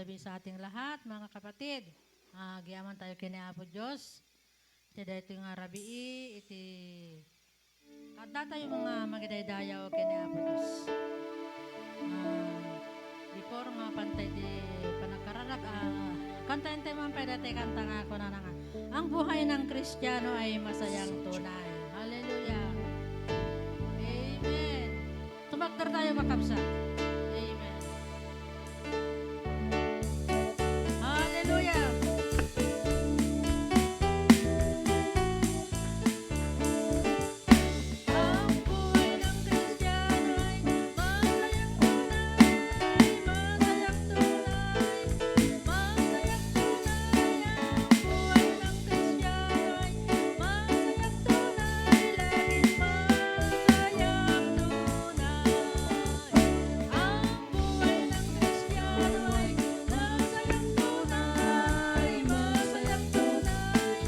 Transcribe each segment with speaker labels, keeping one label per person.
Speaker 1: gabi sa ating lahat, mga kapatid. Giyaman tayo kini Apo Diyos. Iti dayto nga rabii, iti kanta tayo mga magidaydayaw kini Apo Diyos. Before nga pantay di panagkararag, kantayin tayo mga pedate kanta nga ako na nga. Ang buhay ng Kristiyano ay masayang tunay. Hallelujah. Amen. Tumakder tayo makapsa. Amen. Hallelujah. Ang buhay ng Kristiyano ay masayang tunay, masayang tunay, masayang tunay. Ang buhay ng Kristiyano ay masayang tunay, laging masayang tunay. Ang buhay ng Kristiyano ay masayang tunay, masayang tunay,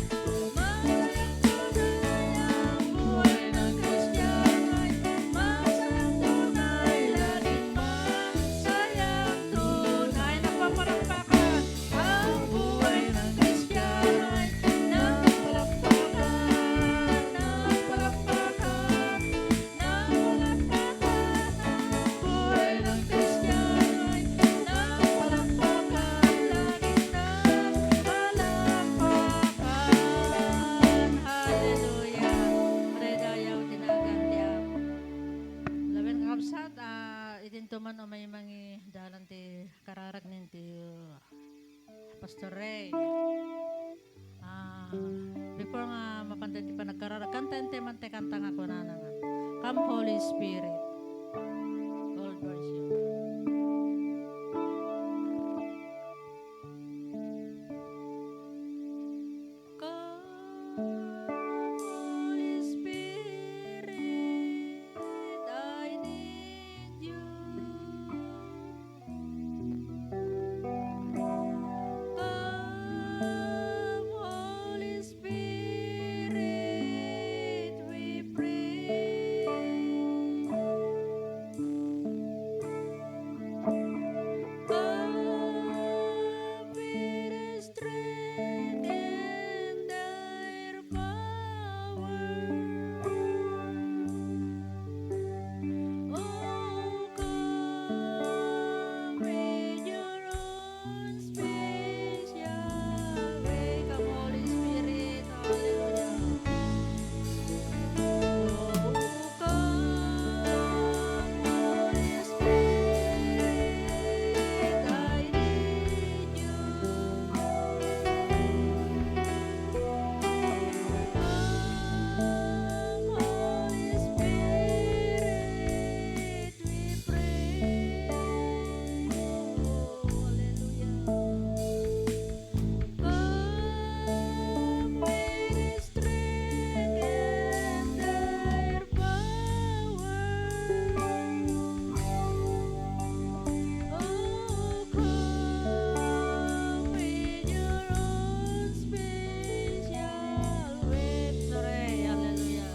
Speaker 1: masayang tunay. Ang buhay ng Kristiyano ay masayang tunay, laging masayang tunay. Nagpapalakpakan. Ang buhay ng Kristiyano ay nagpalakpakan, nagpalakpakan, nagpalakpakan. Ang buhay ng Kristiyano ay nagpalakpakan, laging nagpalakpakan. Hallelujah. Predayaw tinagan tiya. Laban kakabsat, idintuman o may mangi dalan ti kararag ninti Pastor Ray. Before nga mapantay ti panagkararag, kantayin ti man ti kanta nga kunanangan. Come Holy Spirit. Old version. Come Holy Spirit, I need you. Come Holy Spirit, we pray. Come with strength and thy power. Oh, come with your own special way. Come, Holy Spirit. Hallelujah. Oh, come, Holy Spirit, I need you. Come, Holy Spirit, we pray. Come with strength and thy power. Oh, come with your own special victory. Hallelujah.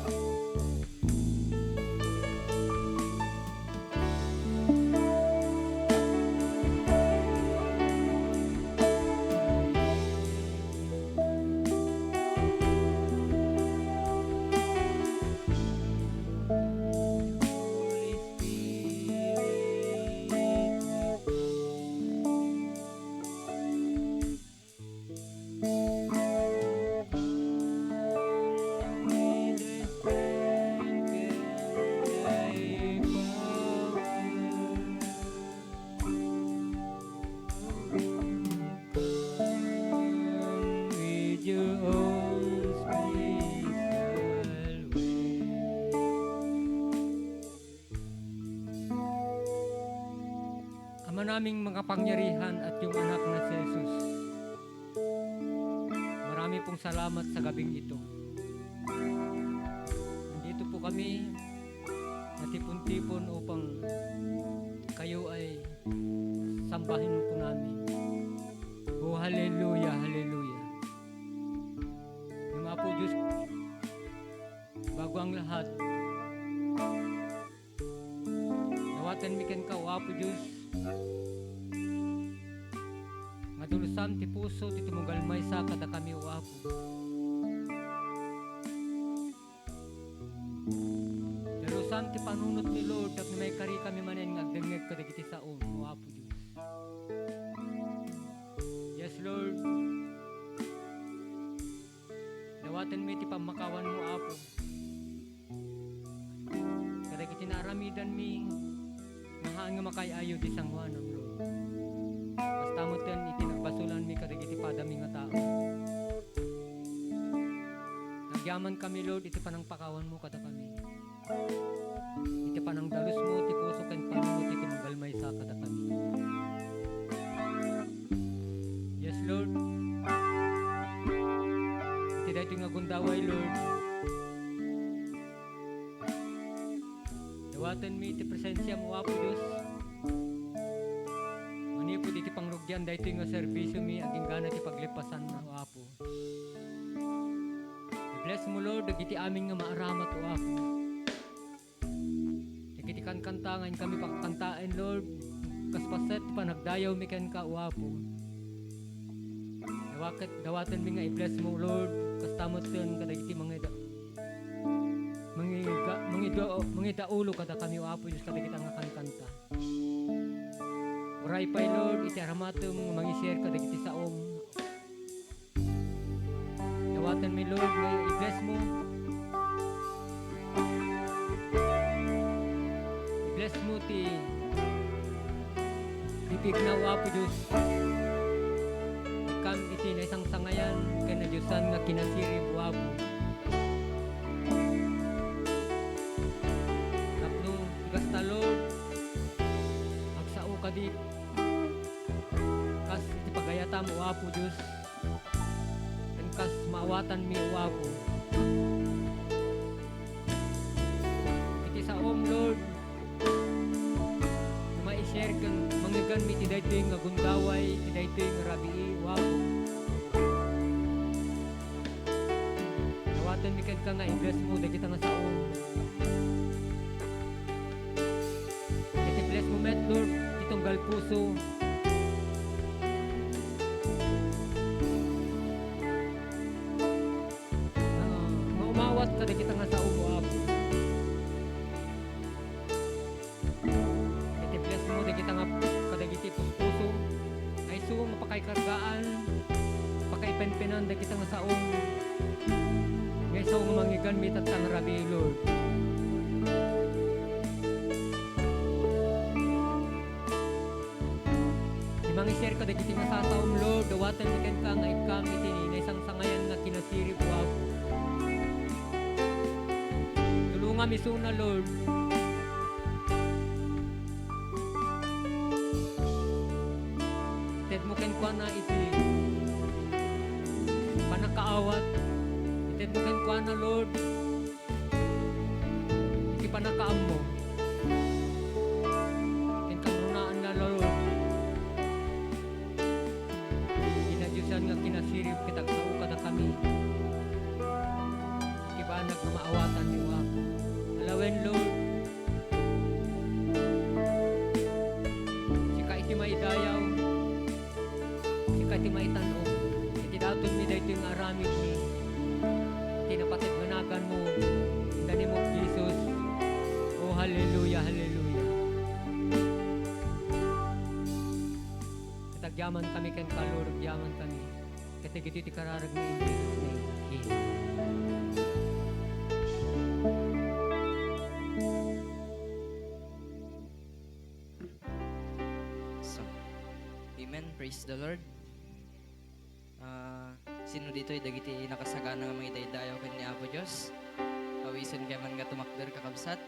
Speaker 2: With your own special way. Ama naming makapangyarihan at yung anak na si Jesus, marami pong salamat sa gabing ito. Nandito po kami natipon-tipon upang kayo ay sambahin po namin. Oh, hallelujah, hallelujah. Yung mga po Diyos, bago ang lahat, nawatan mikan ka, Apo Diyos, dalusam ti puso ti tumugalmay sa kada kami o Apo. Dalusam ti panunot ni Lord tapno may kari kami manen nga agdengeg kadagiti saon o Apo Dios. Yes Lord. Dawaten mi ti pamakawan mo Apo. Kadagiti naaramidan mi mahaan nga makayayo ti sangwanam Lord. Basta mo ten itinagbasulan mi kadagiti padami nga tao. Nagyaman kami Lord iti panang pakawan mo kada kami. Iti panang dalus mo ti puso ken panunot iti magalmay sa kada kami. Yes Lord. Iti daytoy nga gundaway Lord. Dawaten mi iti presensya mo Apo Dios. Manipod iti pangrugyan daytoy nga serbisyo mi aging gana ti paglipasan na o Apo. I-bless mo Lord dagiti amin nga maaramat o Apo. Dagiti kankantangan kami pakakantain Lord. Kaspaset panagdayaw mi ken ka o Apo. Dawaten mi nga i-bless mo Lord. Kastamot ten kadagiti mangidaulo kada kami o Apo Diyos kadagiti nga kankanta. Oray pay Lord iti aramatom nga mangi-share kadagiti saom. Dawaten mi Lord nga i-bless mo. I-bless mo ti bibig na o Apo Diyos. Ikam iti na isang sangayan kay na Diyosan nga kinasirib o Apo. Tapno igas na Lord agsao kadit kas iti pagayata mo o Apo Diyos. Ken kas maawatan mi o Apo. Iti saom Lord ma-share kan manggigan mi ti daytoy nga gundaway ti daytoy nga rabii o Apo. Dawaten mi ken ka nga i-bless mo dagiti nga saom. Iti bless mo met Lord itonggal puso. Maumawat ka dagiti nga saom o Apo. Iti bless mo dagiti nga kadagiti puso. Ay so mapakaikargaan pakaipenpenan dagiti nga saom. Ngay so mangigan mi tatang rabi Lord. Mangi-share ka dagiti nga sasaom Lord. Dawaten mi ken ka nga ikam iti na isang sangayan nga kinasirib o Apo. Tulungan mi suna Lord. Ited mo ken kwa na iti panakaawat. Ited mo ken kwa na Lord. Iti panakaam mo. Ken kanunaan nga Lord. Diyusan nga kinasirib kitag sao kada kami. Ikibanag nga maawatan ni wa. Alawen Lord. Sika iti maidayaw. Sika iti maitanog. Iti daton mi daytoy nga aramid mi. Iti napatid managan mo. In the name of Jesus. Oh hallelujah, hallelujah. Tagyaman kami ken ka Lord, gyaman kami. Katigiti ti kararag ni in Jesus name. Amen.
Speaker 3: So, amen, praise the Lord. Sino dito dagiti nakasagana nga mga idaydayaw ken ni Apo Dios. Awison kay man nga tumakder kakabsat.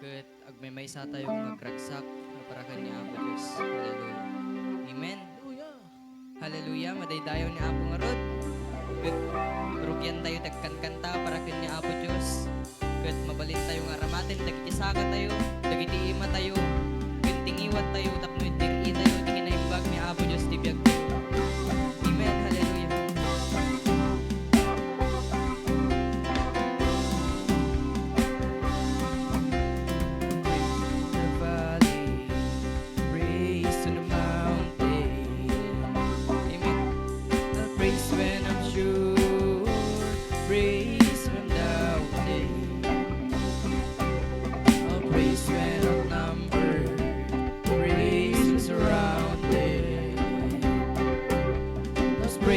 Speaker 3: Ket agmaymaysa tayo magragsak para ken ni Apo Dios. Hallelujah. Amen. Hallelujah. Madaydayaw ni Apo nga rod. Ket rugyan tayo tagkankanta para ken ni Apo Dios. Ket mabalin tayo nga ramaten dagiti saka tayo, dagiti ima tayo, ken tingiwat tayo tapno itiri tayo ti kinaimbag ni Apo Dios ti biag. Amen. Hallelujah. The valley, praise to the mountain.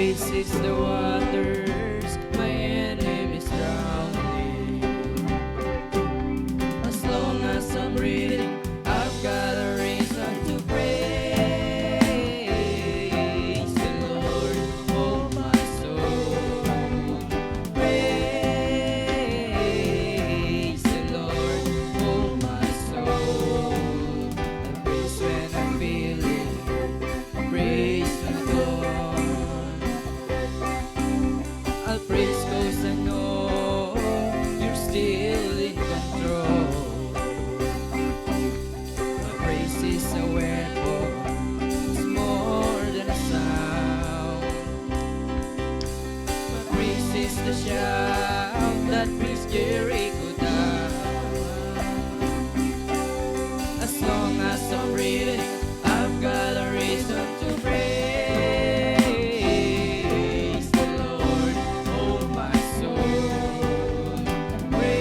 Speaker 3: praises the waters, my enemies drowning. As long as I'm breathing, I've got a reason to praise the Lord, oh my soul. Praise the Lord, oh my soul. I'll praise when I'm feeling, praise when I'm gone. I'll praise 'cause I know you're still in control. My praise is a weapon, it's more than a sound. My praise is the shout that brings Jericho down. As long as I'm breathing, I've got a reason to praise the Lord, oh my soul. Praise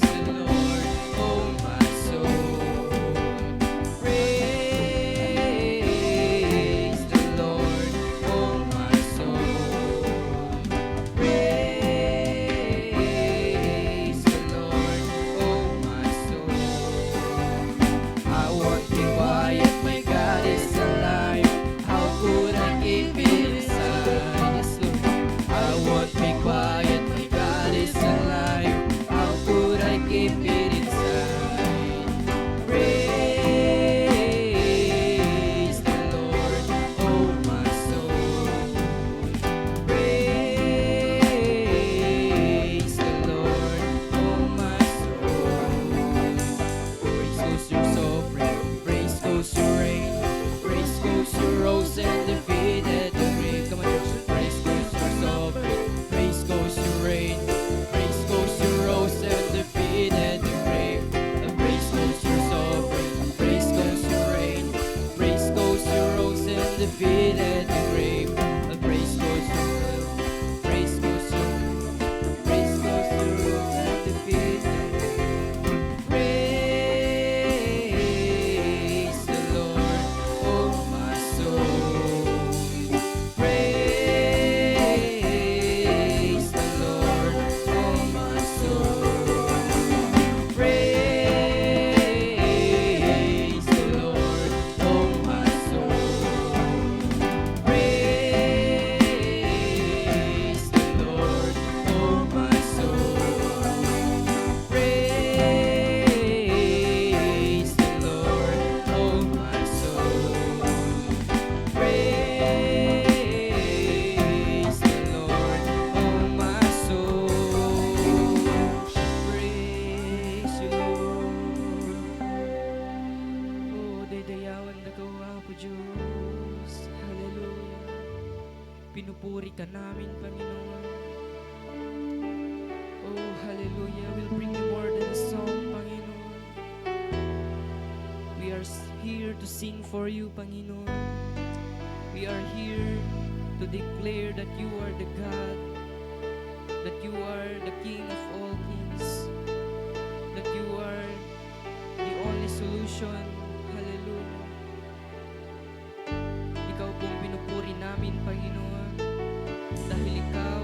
Speaker 3: the Lord, oh my soul. Praise the Lord, oh my soul. Praise the Lord, oh my soul. I won't be quiet, my God is alive. How could I keep it inside? Yes, Lord. I won't be quiet, my God is alive. How could I keep it inside? Praise the Lord, oh my soul. Praise the Lord, oh my soul. Praise goes your sovereign, praise goes your reign, praise goes your rose and defeated the grave. Come on, church. Praise goes your sovereign, praise goes your reign, praise goes your rose and defeated the grave. Praise goes your sovereign, praise goes your reign, praise goes your rose and defeated the grave. Praise goes your praise goes your praise goes your rose and defeated. Praise the Lord, oh my soul. Praise the Lord, oh my soul. Praise the Lord, oh my soul. Praise the Lord, oh my soul. Praise the Lord, oh my soul. Praise the Lord, oh my soul. Praise you, Lord. Oh, daydayawan na gawa po, Diyos. Hallelujah. Pinupuri ka namin, Panginoon. Oh, hallelujah. We'll bring you more than a song, Panginoon. We are here to sing for you, Panginoon. We are here to declare that you are the God, that you are the King of all kings, that you are the only solution. Hallelujah. Ikaw pong pinupuri namin, Panginoon, dahil ikaw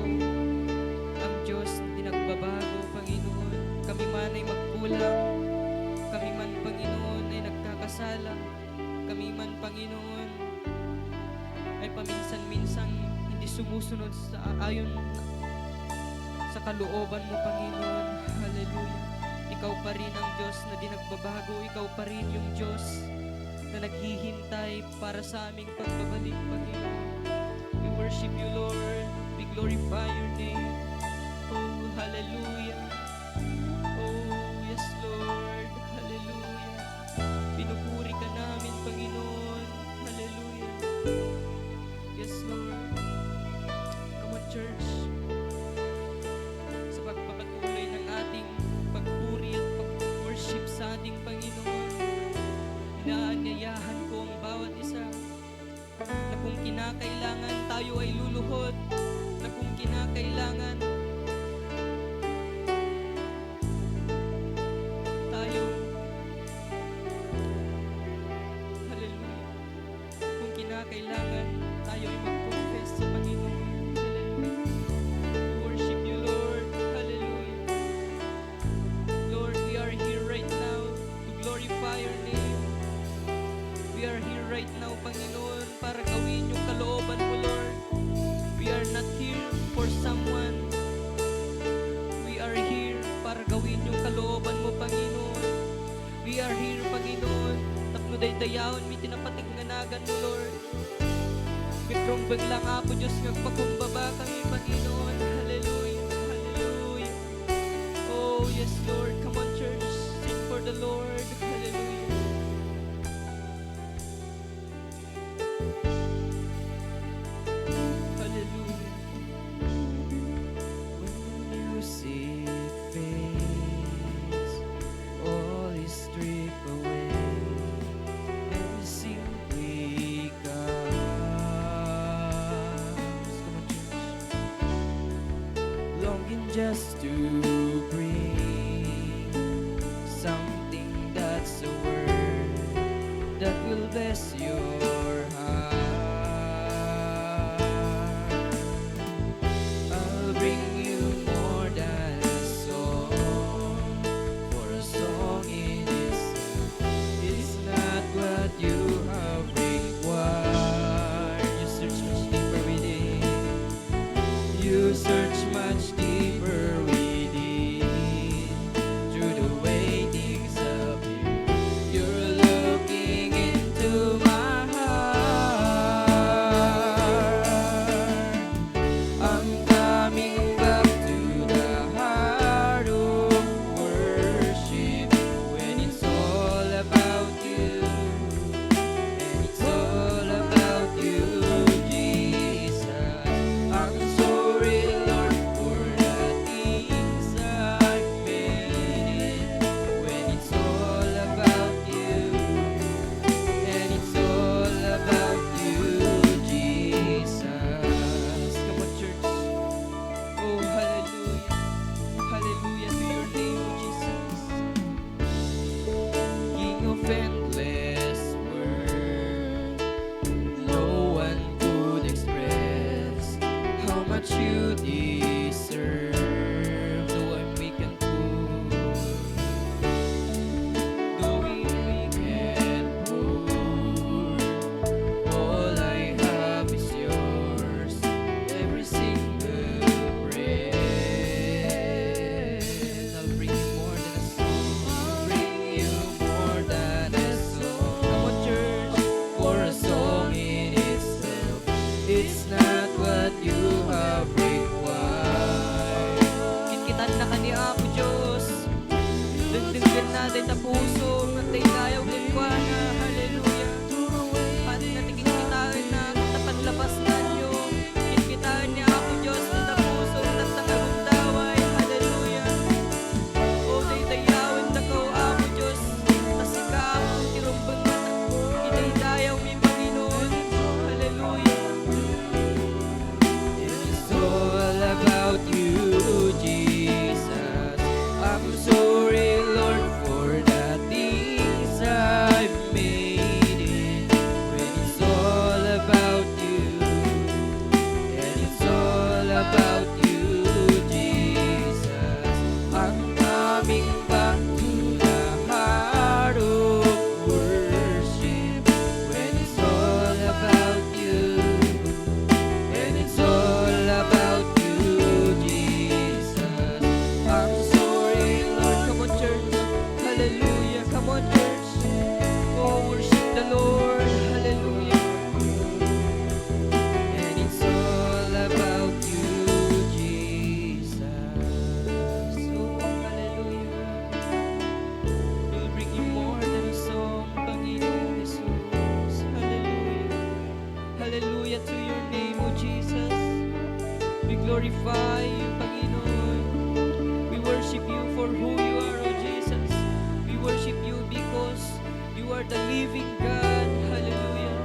Speaker 3: ang Diyos na di nagbabago, Panginoon. Kami man ay magkulang, kami man, Panginoon, ay nagkakasala, kami man, Panginoon, ay paminsan-minsan hindi sumusunod sa ayon sa kalooban mo, Panginoon. Hallelujah. Ikaw pa rin ang Diyos na di nagbabago. Ikaw pa rin yung Diyos na naghihintay para sa aming pagbabalik, Panginoon. We worship you, Lord. We glorify your name. Oh, hallelujah. Oh, yes, Lord. Hallelujah. Pinupuri ka namin, Panginoon. Hallelujah. Yes, Lord. Come on, church. Sa pagpapatuloy ng ating pagpuri at pag-worship sa ating Panginoon, inaanyayahan ko ang bawat isa na kung kinakailangan tayo ay luluhod, na kung kinakailangan tayo, hallelujah, kung
Speaker 4: kinakailangan tayo ay mag-confess sa Panginoon. Hallelujah. We worship you, Lord. Hallelujah. Lord, we are here right now to glorify your name. We are here right now, Panginoon, para gawin yung kalooban mo, Lord. We are not here for someone. We are here para gawin yung kalooban mo, Panginoon. We are here, Panginoon. Tapno daydayaon, mi tinapatig nganagan mo, Lord. Mikrumbag lang apo, Diyos, ngagpakumbaba kami, Panginoon. Hallelujah, hallelujah. Oh, yes, Lord. Come on, church. Sing for the Lord. Hallelujah. Hallelujah.
Speaker 3: When the music fades, all is stripped away, and we simply comes. Come on, church. Longing just to bring something that's a word that will bless your heart. I'll bring you more than a song, for a song in itself is not what you have required. You search much deeper within. You search much deeper within. Through the way things appear, you're looking into my heart. I'm coming back to the heart of worship, when it's all about you, and it's all about you, Jesus. I'm sorry, Lord, for the things I've made, when it's all about you, and it's all about you, Jesus.
Speaker 4: Come on, church. Oh, hallelujah. Hallelujah to your name, O Jesus.
Speaker 3: King of endless words, no one could express how much you deserve. No one we can prove, though we can prove. All I have is yours, every single breath. I'll bring you more than a song. I'll bring you more than a song. Come on, church, for a song in itself, it's not what you have required.
Speaker 4: Kitkitan na kani Apo Diyos. Dagdagan natin na puso, matay tayo gagwana. Hallelujah. Pati natin kikitain na katapat labas na nyo. Kitkitaan niya Apo Diyos na puso, tatangagundaway. Hallelujah. O daydayawan na ko Apo Diyos. Tasika ang tirumbang mata. Idaydayaw mi Panginoon. Hallelujah.
Speaker 3: It's all about you, Jesus. I'm sorry, Lord, for the things I've made it. When it's all about you, and it's all about you, Jesus. I'm coming back to the heart of worship, when it's all about you, and it's all about you, Jesus. I'm sorry, Lord.
Speaker 4: Come on, church. Hallelujah. Come on, church. Oh, worship the Lord. Hallelujah.
Speaker 3: And it's all about you, Jesus.
Speaker 4: Oh, hallelujah. We'll bring you more than a song, Panginoon Jesus. Hallelujah. Hallelujah to your name, O Jesus. We glorify you, Panginoon. We worship you for who you are, O Jesus. We worship you because you are the living God. Hallelujah.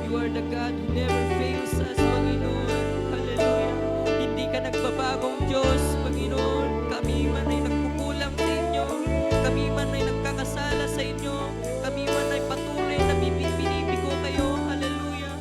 Speaker 4: You are the God who never fails us, Panginoon. Hallelujah. Hindi ka nagbabagong Diyos, Panginoon. Kami man ay nagkukulang sa inyo. Kami man ay nagkakasala sa inyo. Kami man ay patuloy na binibigo kayo. Hallelujah.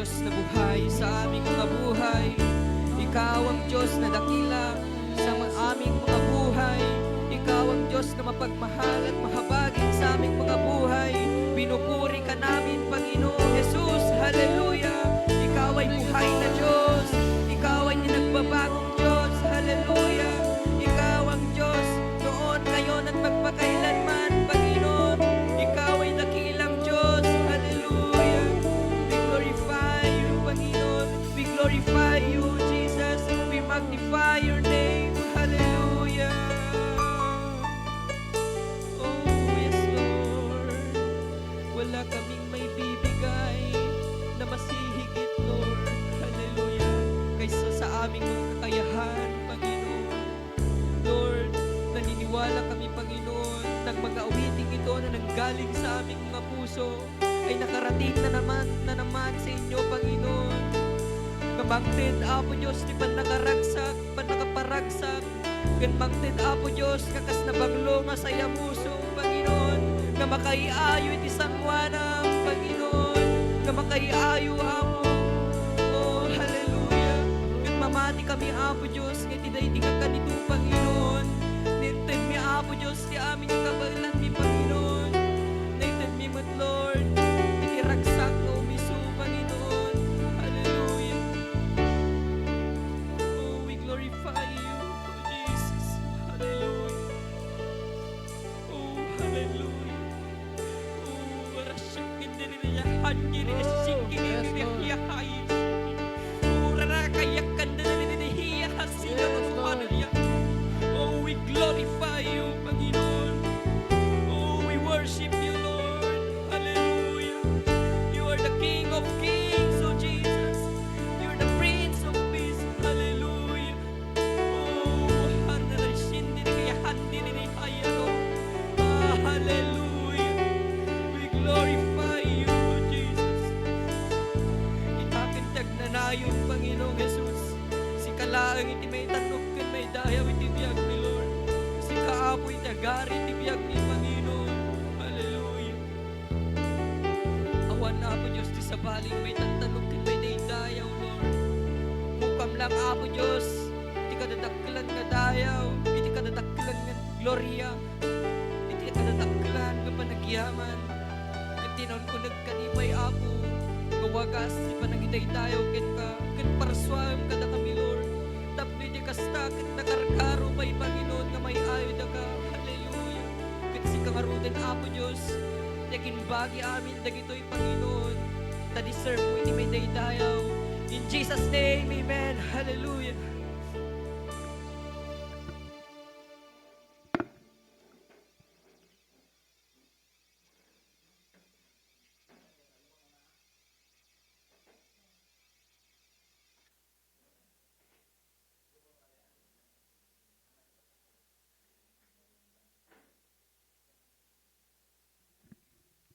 Speaker 4: Diyos na buhay sa aming mga buhay. Ikaw ang Diyos na dakila sa aming mga buhay. Ikaw ang Diyos na mapagmahal at mahabagin sa aming mga buhay. Pinupuri ka namin, Panginoong Jesus. Hallelujah! Ikaw ay buhay na Diyos. Ikaw ay nagbabagong Diyos. Hallelujah! Ikaw ang Diyos noon, ngayon at magpakailanman, Panginoon. Ikaw ay dakilang Diyos. Hallelujah! We glorify you, Panginoon. We glorify you, Jesus. We magnify your name. Hallelujah! Oh, yes, Lord. Wala kaming may bibigay na masihigit, Lord. Hallelujah. Kaysa sa aming mga kakayahan, Panginoon. Lord, naniniwala kami, Panginoon, ng mga awiting ito na nanggaling sa aming mga puso ay nakarating na naman sa inyo, Panginoon. Kamangtid, Apo Diyos, di pa nakaragsak, pa nakaparagsak. Ganmangtid, Apo Diyos, kakas na banglo nga sa yamuso, Panginoon. Nga makaiayo iti sangwanam, Panginoon. Nga makaiayo, Apo. Oh, hallelujah. Gan mamati kami, Apo Diyos, nga tidaytingan ka nito, Panginoon. Nintend mi, Apo Diyos, ti amin yung kabailan mi, Panginoon. Nintend mi, mat Lord, iti ragsak o miso, Panginoon. Hallelujah. Oh, we glorify you, oh Jesus. Hallelujah. Oh, hallelujah. Oh, warasyak kindiririya, handiriya, sikiririya, hayis. Oh, rarakayak kandiririya, hasina, manupanariya. Oh, we glorify you, Panginoon. Oh, we worship you, Lord. Hallelujah. You are the King of Kings, oh Jesus. You're the Prince of Peace. Hallelujah. Oh, hallelujah. We glorify you, Jesus. Itakintag na nayon, Panginoong Jesus. Si kalaang iti may tanok ken may dayaw iti biyag ni Lord. Si kaapoy tagari iti biyag ni Panginoon. Hallelujah. Awan na po Diyos ti sabaling may tantanok ken may daydayaw, Lord. Mukam lang, Apo Diyos, iti kadadakkelan nga dayaw, iti kadadakkelan nga gloria, iti kadadakkelan nga panagyaman. Ken tinon ko nagkanipay, Apo, nga wagas ti panagidaydayaw ken ka, ken parsuam kada kami, Lord. Tapno iti kasta ken nakarkaro may Panginoon nga may ayo da ka. Hallelujah. Ken si kangaruden, Apo Diyos, yakin bagi amin dagitoy, Panginoon. Ta deserve mo iti may daydayaw. In Jesus' name, amen. Hallelujah.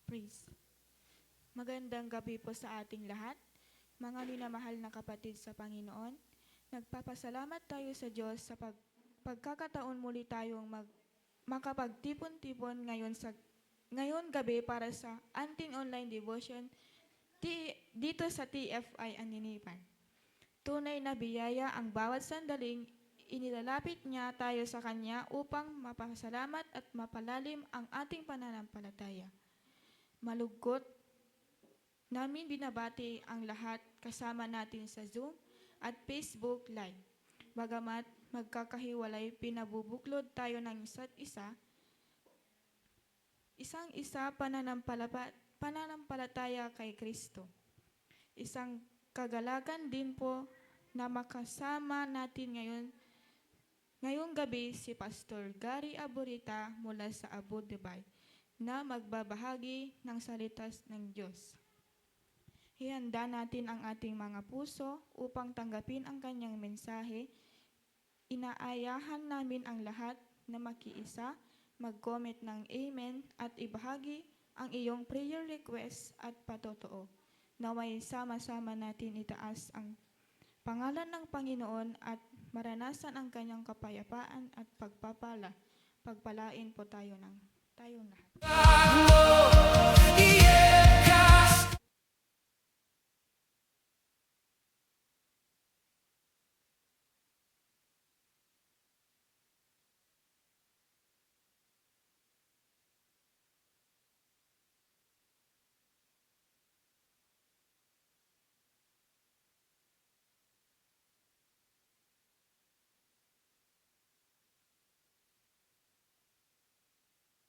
Speaker 5: Praise. Magandang gabi po sa ating lahat, mga minamahal na kapatid sa Panginoon. Nagpapasalamat tayo sa Diyos sa pagkakataon muli tayong makapagtipon-tipon ngayon gabi para sa Anting Online Devotion dito sa TFI Aninipan. Tunay na biyaya ang bawat sandaling inilalapit niya tayo sa Kanya upang mapasalamat at mapalalim ang ating pananampalataya. Malugkot namin binabati ang lahat kasama natin sa Zoom at Facebook Live. Bagamat magkakahiwalay, pinabubuklod tayo ng isa't isa, isang-isa pananampalataya kay Kristo. Isang kagalakan din po na makasama natin ngayong gabi si Pastor Gary Aburita mula sa Abu Dhabi na magbabahagi ng salita ng Diyos. Ihanda natin ang ating mga puso upang tanggapin ang kanyang mensahe. Inaayahan namin ang lahat na makiisa, mag-comment ng Amen at ibahagi ang iyong prayer request at patotoo. Naway sama-sama natin itaas ang pangalan ng Panginoon at maranasan ang kanyang kapayapaan at pagpapala. Pagpalain po tayong lahat.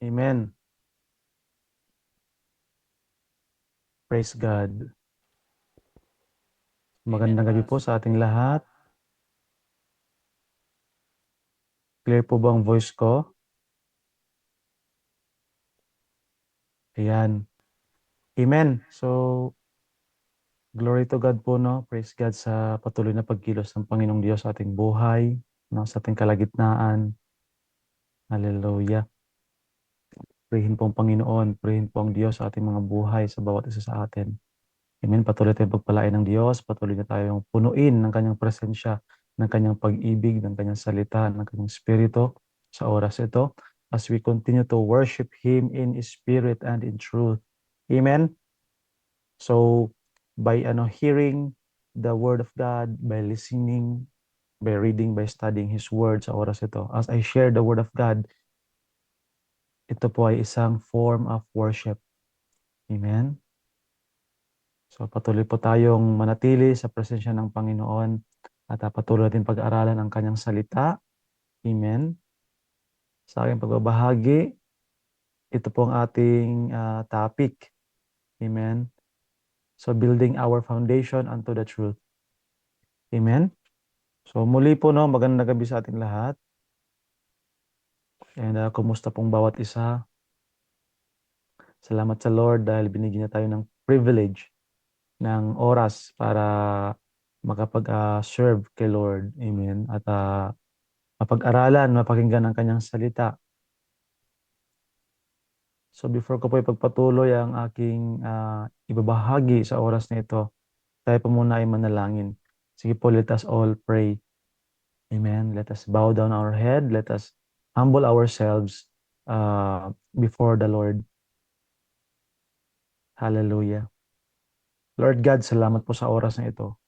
Speaker 6: Amen. Praise God. Magandang gabi po sa ating lahat. Clear po ba ang voice ko? Ayan. Amen. So, glory to God po, no? Praise God sa patuloy na pagkilos ng Panginoong Diyos sa ating buhay, no? Sa ating kalagitnaan. Hallelujah. Purihin po ang Panginoon, purihin po ang Diyos sa ating mga buhay sa bawat isa sa atin. Amen. Patuloy tayong pagpalain ng Diyos, patuloy na tayong punuin ng kanyang presensya, ng kanyang pag-ibig, ng kanyang salita, ng kanyang spirito sa oras ito as we continue to worship Him in spirit and in truth. Amen. So, by hearing the Word of God, by listening, by reading, by studying His Word sa oras ito, as I share the Word of God, ito po ay isang form of worship. Amen. So patuloy po tayong manatili sa presensya ng Panginoon at patuloy natin pag-aralan ang kanyang salita. Amen. Sa aking pagbabahagi, ito po ang ating topic. Amen. So building our foundation unto the truth. Amen. So muli po, no, magandang gabi sa ating lahat. And kumusta pong bawat isa? Salamat sa Lord dahil binigyan niya tayo ng privilege ng oras para makapag-serve kay Lord. Amen. At mapag-aralan, mapakinggan ang kanyang salita. So before ko po ipagpatuloy ang aking ibabahagi sa oras na ito, tayo po muna ay manalangin. Sige po, let us all pray. Amen. Let us bow down our head. Let us humble ourselves before the Lord. Hallelujah. Lord God, salamat po sa oras na ito.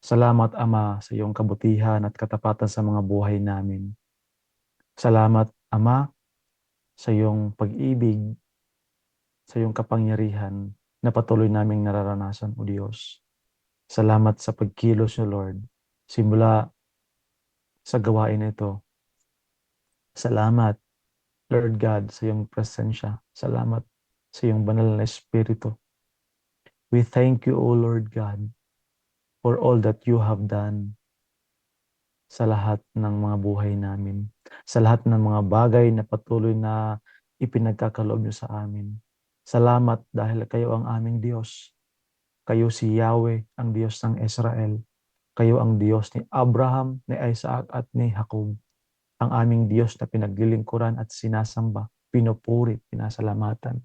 Speaker 6: Salamat, Ama, sa iyong kabutihan at katapatan sa mga buhay namin. Salamat, Ama, sa iyong pag-ibig, sa iyong kapangyarihan na patuloy naming nararanasan, O Diyos. Salamat sa pagkilos niyo, Lord, simula sa gawain ito. Salamat, Lord God, sa iyong presensya. Salamat sa iyong banal na Espiritu. We thank you, O Lord God, for all that you have done sa lahat ng mga buhay namin, sa lahat ng mga bagay na patuloy na ipinagkakaloob niyo sa amin. Salamat dahil kayo ang aming Diyos. Kayo si Yahweh, ang Diyos ng Israel. Kayo ang Diyos ni Abraham, ni Isaac at ni Jacob. Ang aming Diyos na pinaglilingkuran at sinasamba, pinupuri, pinasalamatan.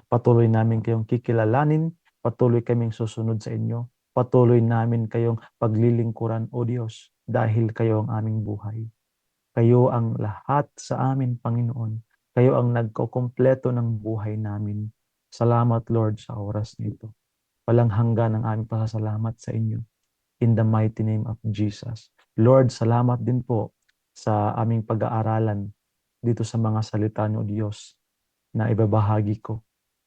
Speaker 6: Patuloy namin kayong kikilalanin, patuloy kaming susunod sa inyo, patuloy namin kayong paglilingkuran, O Diyos, dahil kayo ang aming buhay. Kayo ang lahat sa amin, Panginoon. Kayo ang nagkukumpleto ng buhay namin. Salamat, Lord, sa oras nito. Walang hanggan ang aming pasasalamat sa inyo. In the mighty name of Jesus. Lord, salamat din po sa aming pag-aaralan dito sa mga salita niyo, Diyos, na ibabahagi ko.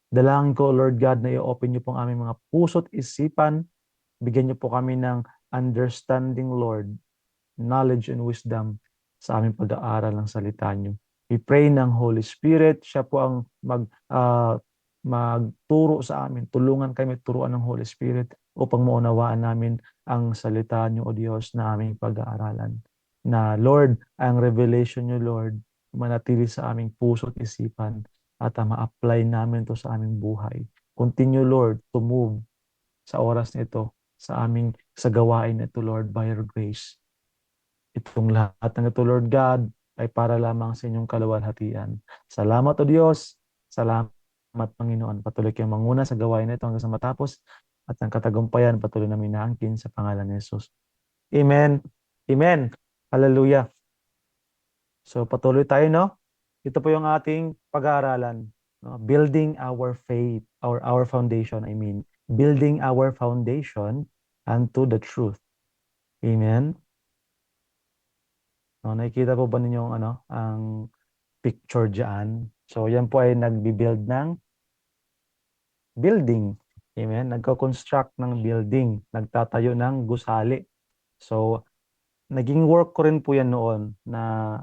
Speaker 6: Dalangin ko, Lord God, na i-open niyo pong aming mga puso't isipan. Bigyan niyo po kami ng understanding, Lord, knowledge and wisdom sa aming pag-aaral ng salita niyo. We pray ng Holy Spirit, siya po ang magturo sa amin. Tulungan kami turuan ng Holy Spirit upang maunawaan namin ang salita niyo, O Diyos, na aming pag-aaralan. Na, Lord, ang revelation niyo, Lord, manatili sa aming puso at isipan at ma-apply namin to sa aming buhay. Continue, Lord, to move sa oras na ito, sa gawain na ito, Lord, by your grace. Itong lahat ng ito, Lord God, ay para lamang sa inyong kaluwalhatian. Salamat, O Diyos. Salamat, Panginoon. Patuloy kayong manguna sa gawain na ito hanggang sa matapos at ang katagumpayan patuloy namin naangkin sa pangalan ni Jesus. Amen. Amen. Hallelujah. So patuloy tayo, no? Ito po yung ating pag-aaralan. No? Building our faith, our foundation, I mean. Building our foundation unto the truth. Amen. No, nakikita po ba ninyo ang picture diyan? So yan po ay nagbi-build ng building. Amen. Nagko-construct ng building, nagtatayo ng gusali. So naging work ko rin po yan noon na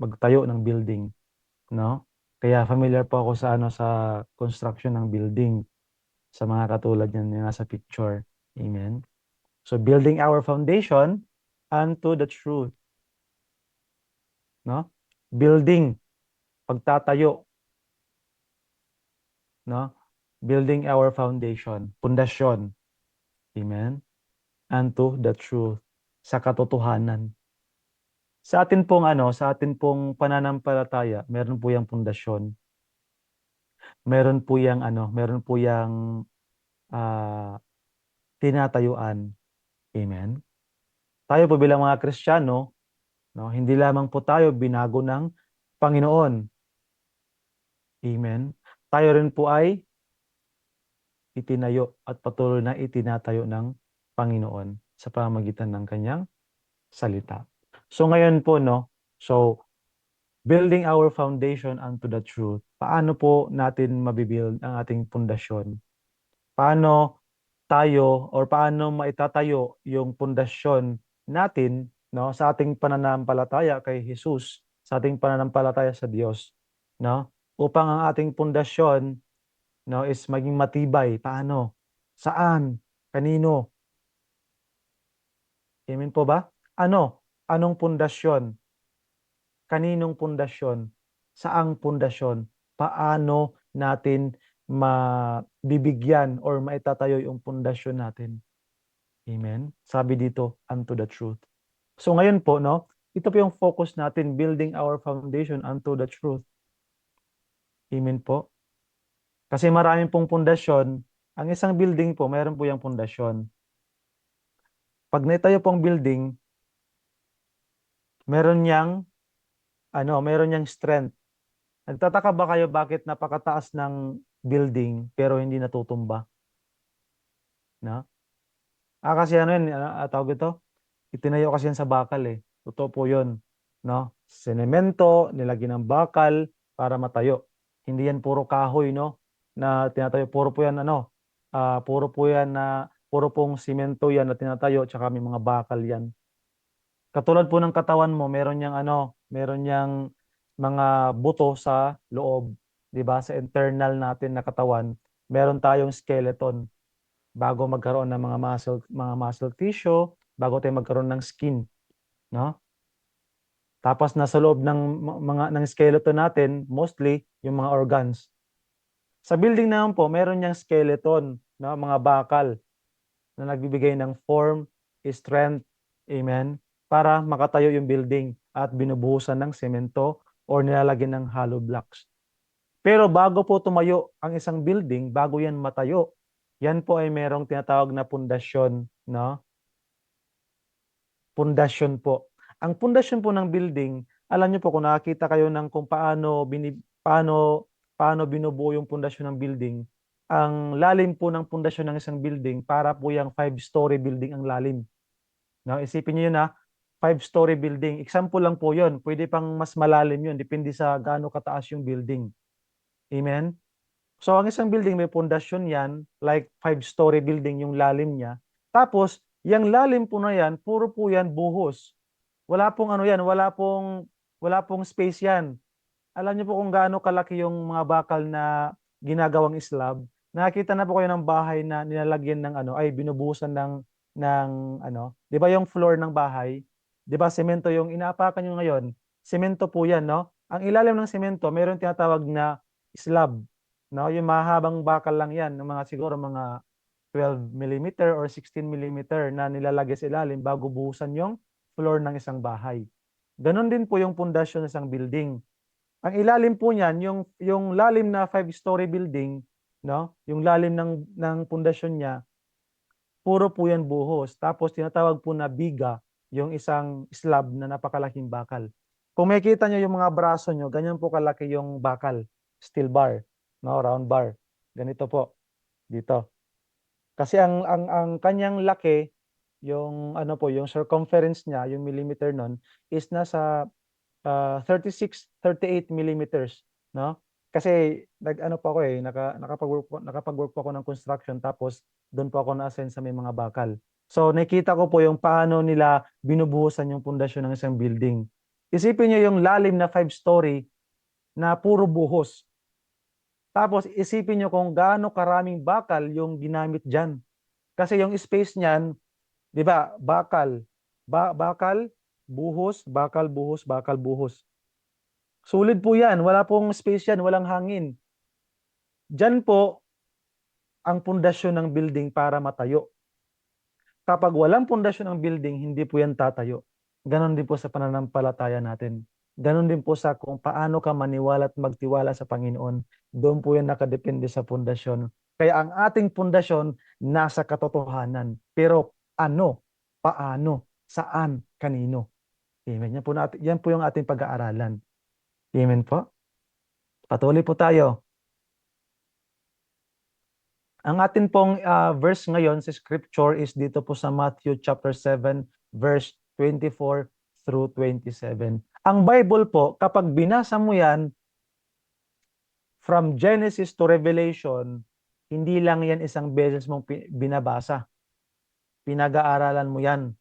Speaker 6: magtayo ng building, no? Kaya familiar po ako sa sa construction ng building, sa mga katulad niyan yung nasa picture. Amen. So building our foundation unto the truth, no? Building, pagtatayo, no? Building our foundation, pundasyon. Amen. Unto the truth, sa katotohanan. Sa atin pong sa atin pong pananampalataya, meron po yang pundasyon. Meron po yang meron po yang tinatayuan. Amen. Tayo po bilang mga Kristiyano, no, hindi lamang po tayo binago ng Panginoon. Amen. Tayo rin po ay itinayo at patuloy na itinatayo ng Panginoon sa pamamagitan ng kanyang salita. So ngayon po, no, so building our foundation unto the truth. Paano po natin mabibuild ang ating pundasyon? Paano tayo or paano maitatayo yung pundasyon natin, no, sa ating pananampalataya kay Jesus, sa ating pananampalataya sa Diyos, no? Upang ang ating pundasyon, no, is maging matibay. Paano? Saan? Kanino? Amen po ba? Ano? Anong pundasyon? Kaninong pundasyon? Saang pundasyon? Paano natin mabibigyan or maitatayo yung pundasyon natin? Amen? Sabi dito, unto the truth. So ngayon po, no, ito po yung focus natin, building our foundation unto the truth. Amen po? Kasi maraming pong pundasyon, ang isang building po, mayroon po yung pundasyon. Pag naitayo pong building, meron niyang strength. Nagtataka ba kayo bakit napakataas ng building pero hindi natutumba? No? Kasi tawag ito? Itinayo kasi yan sa bakal eh. Totoo po yun. No? Senemento, nilagyan ng bakal para matayo. Hindi yan puro kahoy, no? Na tinatayo. Puro po yan, puro pong simento yan na tinatayo, tsaka may mga bakal yan. Katulad po ng katawan mo, meron niyang mga buto sa loob, 'di ba? Sa internal natin na katawan, meron tayong skeleton bago magkaroon ng mga muscle tissue, bago tayo magkaroon ng skin, no? Tapos nasa loob ng skeleton natin, mostly yung mga organs. Sa building naman po, meron niyang skeleton, no? Mga bakal na nagbibigay ng form, strength, amen, para makatayo yung building at binubuhusan ng semento or nilalagyan ng hollow blocks. Pero bago po tumayo ang isang building, bago yan matayo, yan po ay merong tinatawag na pundasyon, no? Pundasyon po. Ang pundasyon po ng building, alam niyo po kung nakakita kayo ng kung paano binubuo yung pundasyon ng building, ang lalim po ng pundasyon ng isang building para po yung 5-story building ang lalim. No, isipin niyo yun 5-story building. Example lang po yun. Pwede pang mas malalim yun. Depende sa gaano kataas yung building. Amen? So, ang isang building may pundasyon yan, like 5-story building yung lalim niya. Tapos, yung lalim po na yan, puro po yan buhos. Wala pong wala pong space yan. Alam niyo po kung gaano kalaki yung mga bakal na ginagawang slab. Nakita na po kayo ng bahay na nilalagyan ng binubuhusan ng 'di ba yung floor ng bahay? 'Di ba semento yung inaapakan niyo ngayon? Semento po 'yan, no? Ang ilalim ng semento, mayroong tinatawag na slab, no? Yung mahabang bakal lang 'yan, ng siguro mga 12 mm or 16 mm na nilalagay sa ilalim bago buhusan yung floor ng isang bahay. Ganon din po yung pundasyon ng isang building. Ang ilalim po niyan, yung lalim na 5-story building, no? Yung lalim ng pundasyon niya, puro po yan buhos. Tapos tinatawag po na biga, yung isang slab na napakalaking bakal. Kung makikita niyo yung mga braso niyo, ganyan po kalaki yung bakal, steel bar, no, round bar. Ganito po dito. Kasi ang kanyang laki, yung yung circumference niya, yung millimeter nun, is nasa 38 millimeters, no? Kasi pa ako nakapag-work po ako ng construction, tapos doon po ako na-assign sa may mga bakal. So nakita ko po yung paano nila binubuhusan yung pundasyon ng isang building. Isipin niyo yung lalim na 5-story na puro buhos. Tapos isipin niyo kung gaano karaming bakal yung ginamit diyan. Kasi yung space niyan, 'di ba? Bakal, buhos, bakal, buhos, bakal, buhos. Sulit po 'yan, wala pong space 'yan, walang hangin. Diyan po ang pundasyon ng building para matayo. Kapag walang pundasyon ng building, hindi po yan tatayo. Ganon din po sa pananampalataya natin. Ganon din po sa kung paano ka maniwala at magtiwala sa Panginoon. Doon po yan nakadepende sa pundasyon. Kaya ang ating pundasyon nasa katotohanan. Pero ano, paano, saan, kanino. Amen. Yan po yung ating pag-aaralan. Amen po. Patuloy po tayo. Ang atin pong verse ngayon sa scripture is dito po sa Matthew chapter 7 verse 24 through 27. Ang Bible po, kapag binasa mo yan from Genesis to Revelation, hindi lang yan isang beses mong binabasa. Pinag-aaralan mo yan.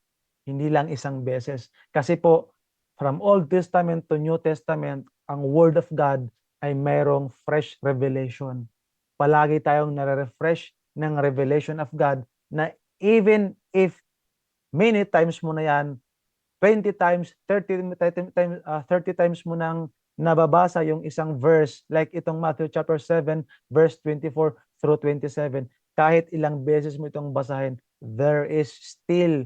Speaker 6: Hindi lang isang beses. Kasi po, from Old Testament to New Testament, ang Word of God ay mayroong fresh revelation. Palagi tayong nare-refresh ng revelation of God na even if many times mo na yan, 20 times, 30 times mo nang nababasa yung isang verse, like itong Matthew chapter 7, verse 24 through 27, kahit ilang beses mo itong basahin, there is still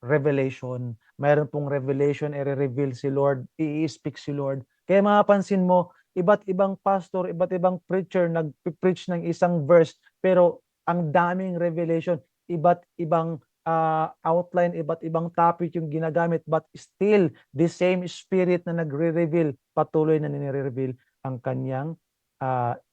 Speaker 6: revelation. Mayroon pong revelation, i-reveal si Lord, i-speak si Lord. Kaya mapapansin mo, iba't ibang pastor, iba't ibang preacher nag-preach ng isang verse, pero ang daming revelation, iba't ibang outline, iba't ibang topic yung ginagamit, but still, the same spirit na nagre-reveal, patuloy na nire-reveal ang kanyang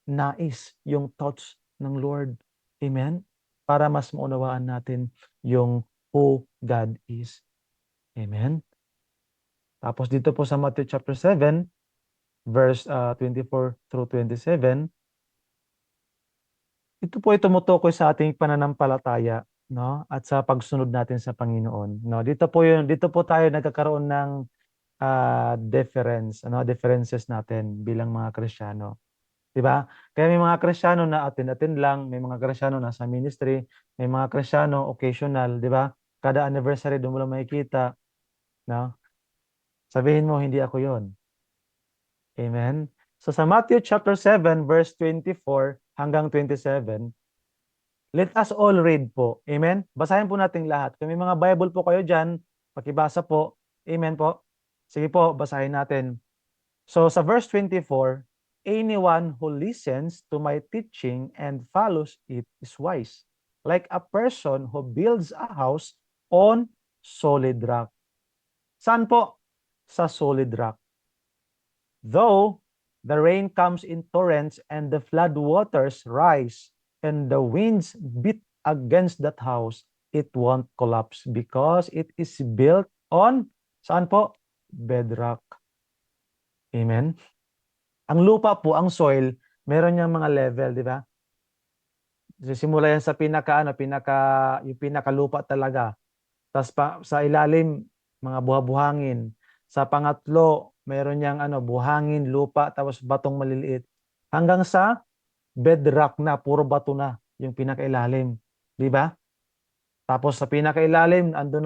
Speaker 6: nais, yung thoughts ng Lord. Amen? Para mas maunawaan natin yung who God is. Amen? Tapos dito po sa Matthew chapter 7, verse 24 through 27, ito po ay tumutukoy sa ating pananampalataya, no? At sa pagsunod natin sa Panginoon, no? Dito po tayo nagkakaroon ng differences natin bilang mga Kristiyano. 'Di ba? Kaya may mga Kristiyano na attend lang, may mga Kristiyano nasa ministry, may mga Kristiyano occasional, 'di ba? Kada anniversary doon mo lang makikita, no? Sabihin mo hindi ako 'yon. Amen. So sa Matthew chapter 7 verse 24 hanggang 27, let us all read po. Amen. Basahin po natin lahat. Kung may mga Bible po kayo diyan, pakibasa po. Amen po. Sige po, basahin natin. So sa verse 24, anyone who listens to my teaching and follows it is wise, like a person who builds a house on solid rock. Saan po? Sa solid rock. Though the rain comes in torrents and the flood waters rise and the winds beat against that house, it won't collapse because it is built on, saan po? Bedrock. Amen. Ang lupa po, ang soil, meron niyang mga level, di ba? Simula yan sa yung pinakalupa talaga. Tapos sa ilalim, mga buha-buhangin. Sa pangatlo, meron niyang buhangin, lupa, tapos batong maliliit. Hanggang sa bedrock na, puro bato na yung pinakailalim. Di ba? Tapos sa pinakailalim, nandun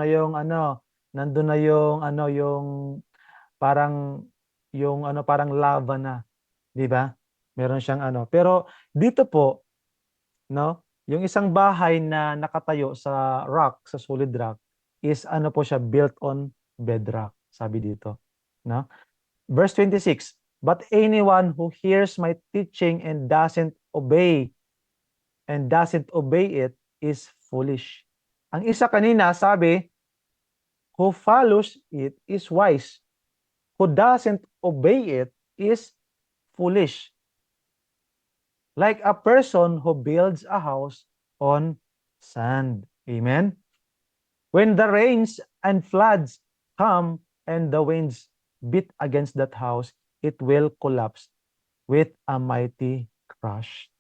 Speaker 6: na yung parang lava na. Di ba? Meron siyang Pero dito po, no, yung isang bahay na nakatayo sa rock, sa solid rock, is po siya, built on bedrock, sabi dito. No? Verse 26, but anyone who hears my teaching and doesn't obey it is foolish. Ang isa kanina sabi, who follows it is wise. Who doesn't obey it is foolish. Like a person who builds a house on sand. Amen? When the rains and floods come and the winds beat against that house, it will collapse with a mighty crash.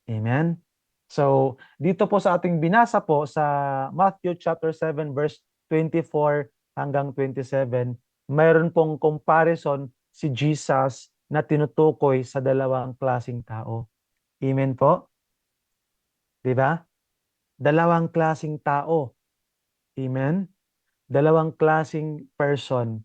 Speaker 6: Amen? So, dito po sa ating binasa po sa Matthew chapter 7 verse 24 hanggang 27, mayroon pong comparison si Jesus na tinutukoy sa dalawang klasing tao. Amen po? Di ba? Dalawang klasing tao. Amen? Dalawang klasing person.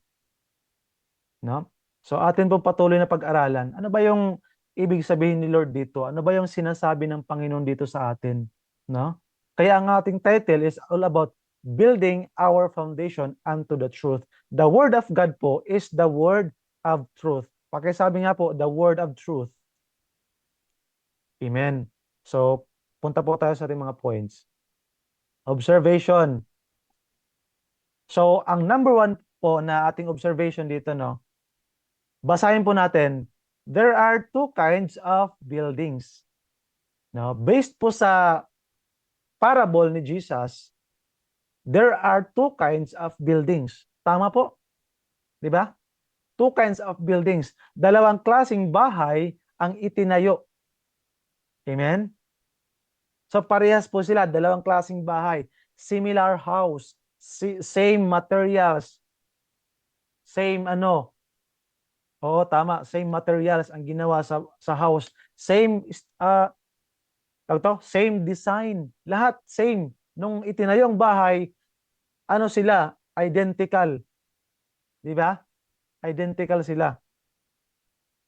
Speaker 6: No? So atin po patuloy na pag-aralan. Ano ba yung ibig sabihin ni Lord dito? Ano ba yung sinasabi ng Panginoon dito sa atin? No? Kaya ang ating title is all about building our foundation unto the truth. The word of God po is the word of truth. Pakisabi nga po, the word of truth. Amen. So, punta po tayo sa ating mga points. Observation. So, ang number one po na ating observation dito, no? Basahin po natin. There are two kinds of buildings. No? Based po sa parable ni Jesus, there are two kinds of buildings. Tama po? Di ba? Two kinds of buildings. Dalawang klasing bahay ang itinayo. Amen? So parehas po sila, dalawang klasing bahay. Similar house, same materials, same ano. Oo, tama, same materials ang ginawa sa house. Same same design. Lahat same. Nung itinayong bahay, ano sila? Identical. Di ba? Identical sila.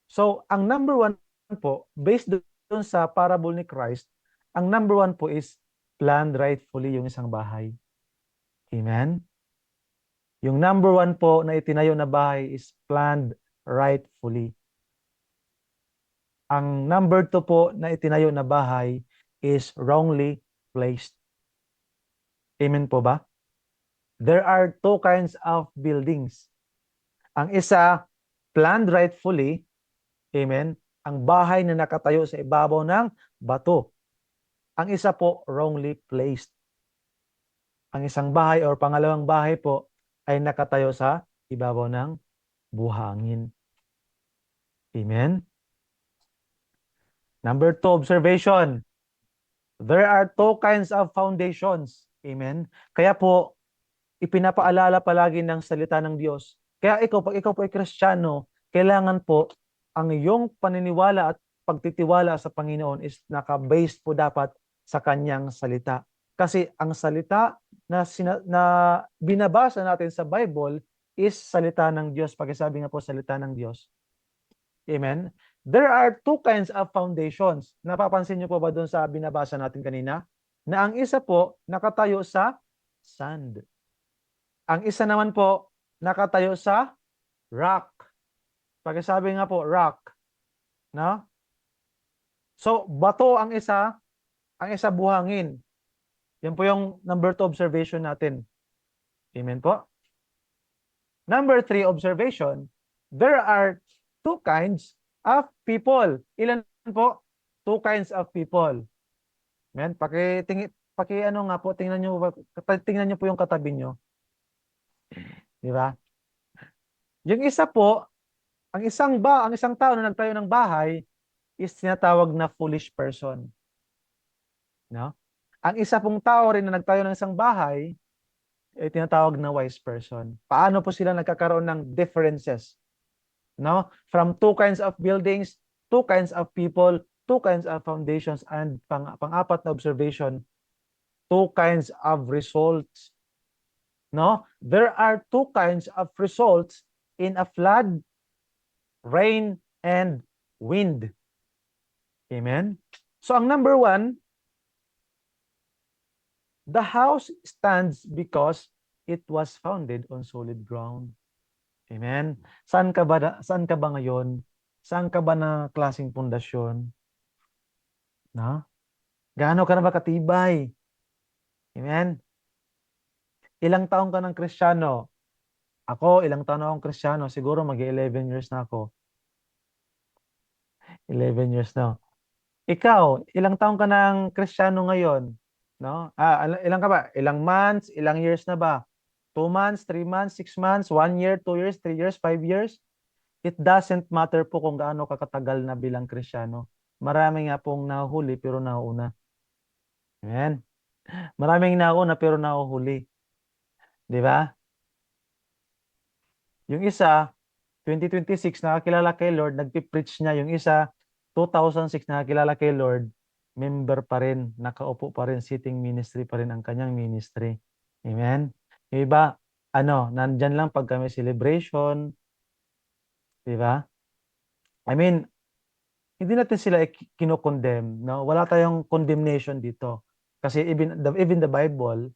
Speaker 6: So, ang number one po, based doon sa parable ni Christ, ang number one po is planned rightfully yung isang bahay. Amen? Yung number one po na itinayo na bahay is planned rightfully. Ang number two po na itinayo na bahay is wrongly placed. Amen po ba? There are two kinds of buildings. Ang isa, planned rightfully. Amen? Ang bahay na nakatayo sa ibabaw ng bato. Ang isa po, wrongly placed. Ang isang bahay or pangalawang bahay po ay nakatayo sa ibabaw ng buhangin. Amen? Number two, observation. There are two kinds of foundations. Amen? Kaya po, ipinapaalala palagi ng salita ng Diyos. Kaya pag ikaw po ay Kristiyano, kailangan po ang iyong paniniwala at pagtitiwala sa Panginoon is naka-based po dapat sa kanyang salita. Kasi ang salita na binabasa natin sa Bible is salita ng Diyos. Pagkasabi nga po salita ng Diyos. Amen? There are two kinds of foundations. Napapansin niyo po ba doon sa binabasa natin kanina? Na ang isa po nakatayo sa sand. Ang isa naman po nakatayo sa rock. Pagkasabi nga po rock. No? So, bato ang isa buhangin. Yan po yung number 2 observation natin. Amen po? Number 3 observation, there are two kinds of people. Ilan po? Two kinds of people. Amen? Tingnan niyo po yung katabi niyo. Di ba? Yung isa po, ang isang tao na nagtayo ng bahay is tinatawag na foolish person. No? Ang isa pong tao rin na nagtayo ng isang bahay ay tinatawag na wise person. Paano po sila nagkakaroon ng differences? No? From two kinds of buildings, two kinds of people, two kinds of foundations, and pang-apat na observation, two kinds of results. No? There are two kinds of results in a flood, rain, and wind. Amen? So ang number 1, the house stands because it was founded on solid ground. Amen? Saan ka ba ngayon? Saan ka ba na klaseng pundasyon? No? Gaano ka na ba katibay? Amen? Ilang taong ka ng Kristiyano? Ako, ilang taon na akong Kristiyano? Siguro mag-11 years na ako. 11 years na. Ikaw, ilang taong ka ng Kristiyano ngayon? No? Ilang ka ba? Ilang months? Ilang years na ba? 2 months, 3 months, 6 months, 1 year, 2 years, 3 years, 5 years? It doesn't matter po kung gaano ka katagal na bilang Kristiyano. Marami nga pong nahuhuli pero nauuna. Amen? Maraming nauna pero nahuhuli. Di ba? Yung isa, 2026 nakakilala kay Lord, nagpi-preach niya. Yung isa, 2006 nakakilala kay Lord, member pa rin, nakaupo pa rin, sitting ministry pa rin ang kanyang ministry. Amen? Yung iba, nandyan lang pag kami celebration, di ba? I mean, hindi natin sila kinokondemn, no? Wala tayong condemnation dito. Kasi even the Bible,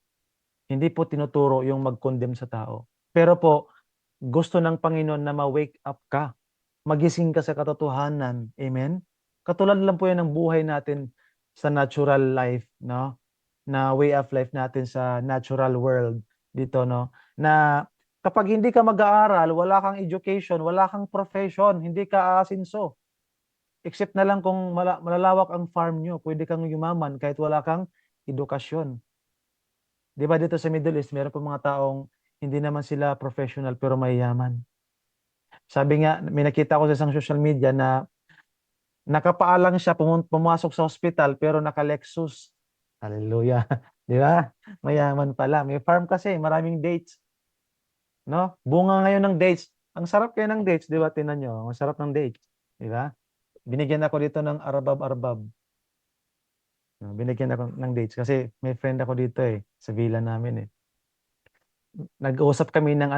Speaker 6: hindi po tinuturo yung mag-condemn sa tao. Pero po, gusto ng Panginoon na ma-wake up ka. Magising ka sa katotohanan. Amen? Katulad lang po yan ng buhay natin sa natural life, no? Na way of life natin sa natural world dito, no? Na kapag hindi ka mag-aaral, wala kang education, wala kang profession, hindi ka aasinso. Except na lang kung malalawak ang farm nyo, pwede kang yumaman kahit wala kang edukasyon. Di ba dito sa Middle East, meron po mga taong hindi naman sila professional pero mayayaman. Sabi nga, may nakita ko sa isang social media na nakapaalang siya pumasok sa hospital pero naka-Lexus. Hallelujah. Di ba? Mayaman pala. May farm kasi, maraming dates. No? Bunga ngayon ng dates. Ang sarap kaya ng dates, di ba? Tinan nyo, ang sarap ng dates. Di ba? Binigyan ako dito ng arbab-arbab. Binigyan ako ng dates kasi may friend ako dito sa villa namin Nag-uusap kami ng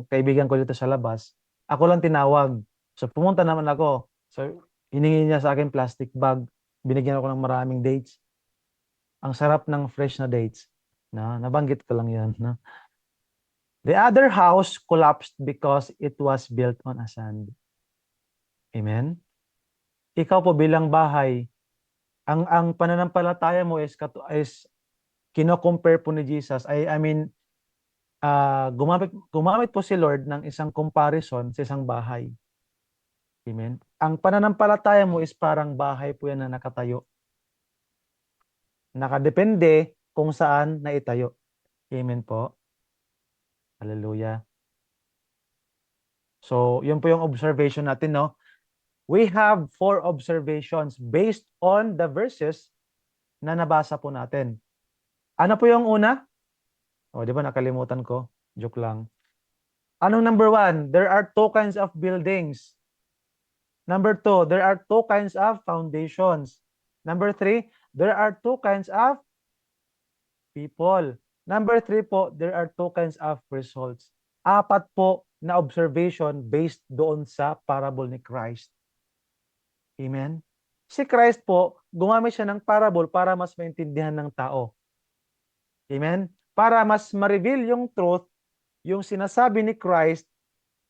Speaker 6: kaibigan ko dito sa labas. Ako lang tinawag. So pumunta naman ako. So hiningi niya sa akin plastic bag. Binigyan ako ng maraming dates. Ang sarap ng fresh na dates. Nabanggit ko lang 'yan, no? The other house collapsed because it was built on a sand. Amen. Ikaw po bilang bahay, ang pananampalataya mo is kino-compare po ni Jesus. I mean, gumamit po si Lord ng isang comparison sa isang bahay. Amen. Ang pananampalataya mo is parang bahay po yan na nakatayo. Nakadepende kung saan na itayo. Amen po. Hallelujah. So, yun po yung observation natin, no? We have 4 observations based on the verses na nabasa po natin. Ano po yung una? Di ba nakalimutan ko? Joke lang. Anong number 1? There are 2 kinds of buildings. Number 2, there are 2 kinds of foundations. Number 3, there are 2 kinds of people. Number 3 po, there are 2 kinds of results. 4 po na observation based doon sa parable ni Christ. Amen? Si Christ po, gumamit siya ng parable para mas maintindihan ng tao. Amen? Para mas ma-reveal yung truth, yung sinasabi ni Christ,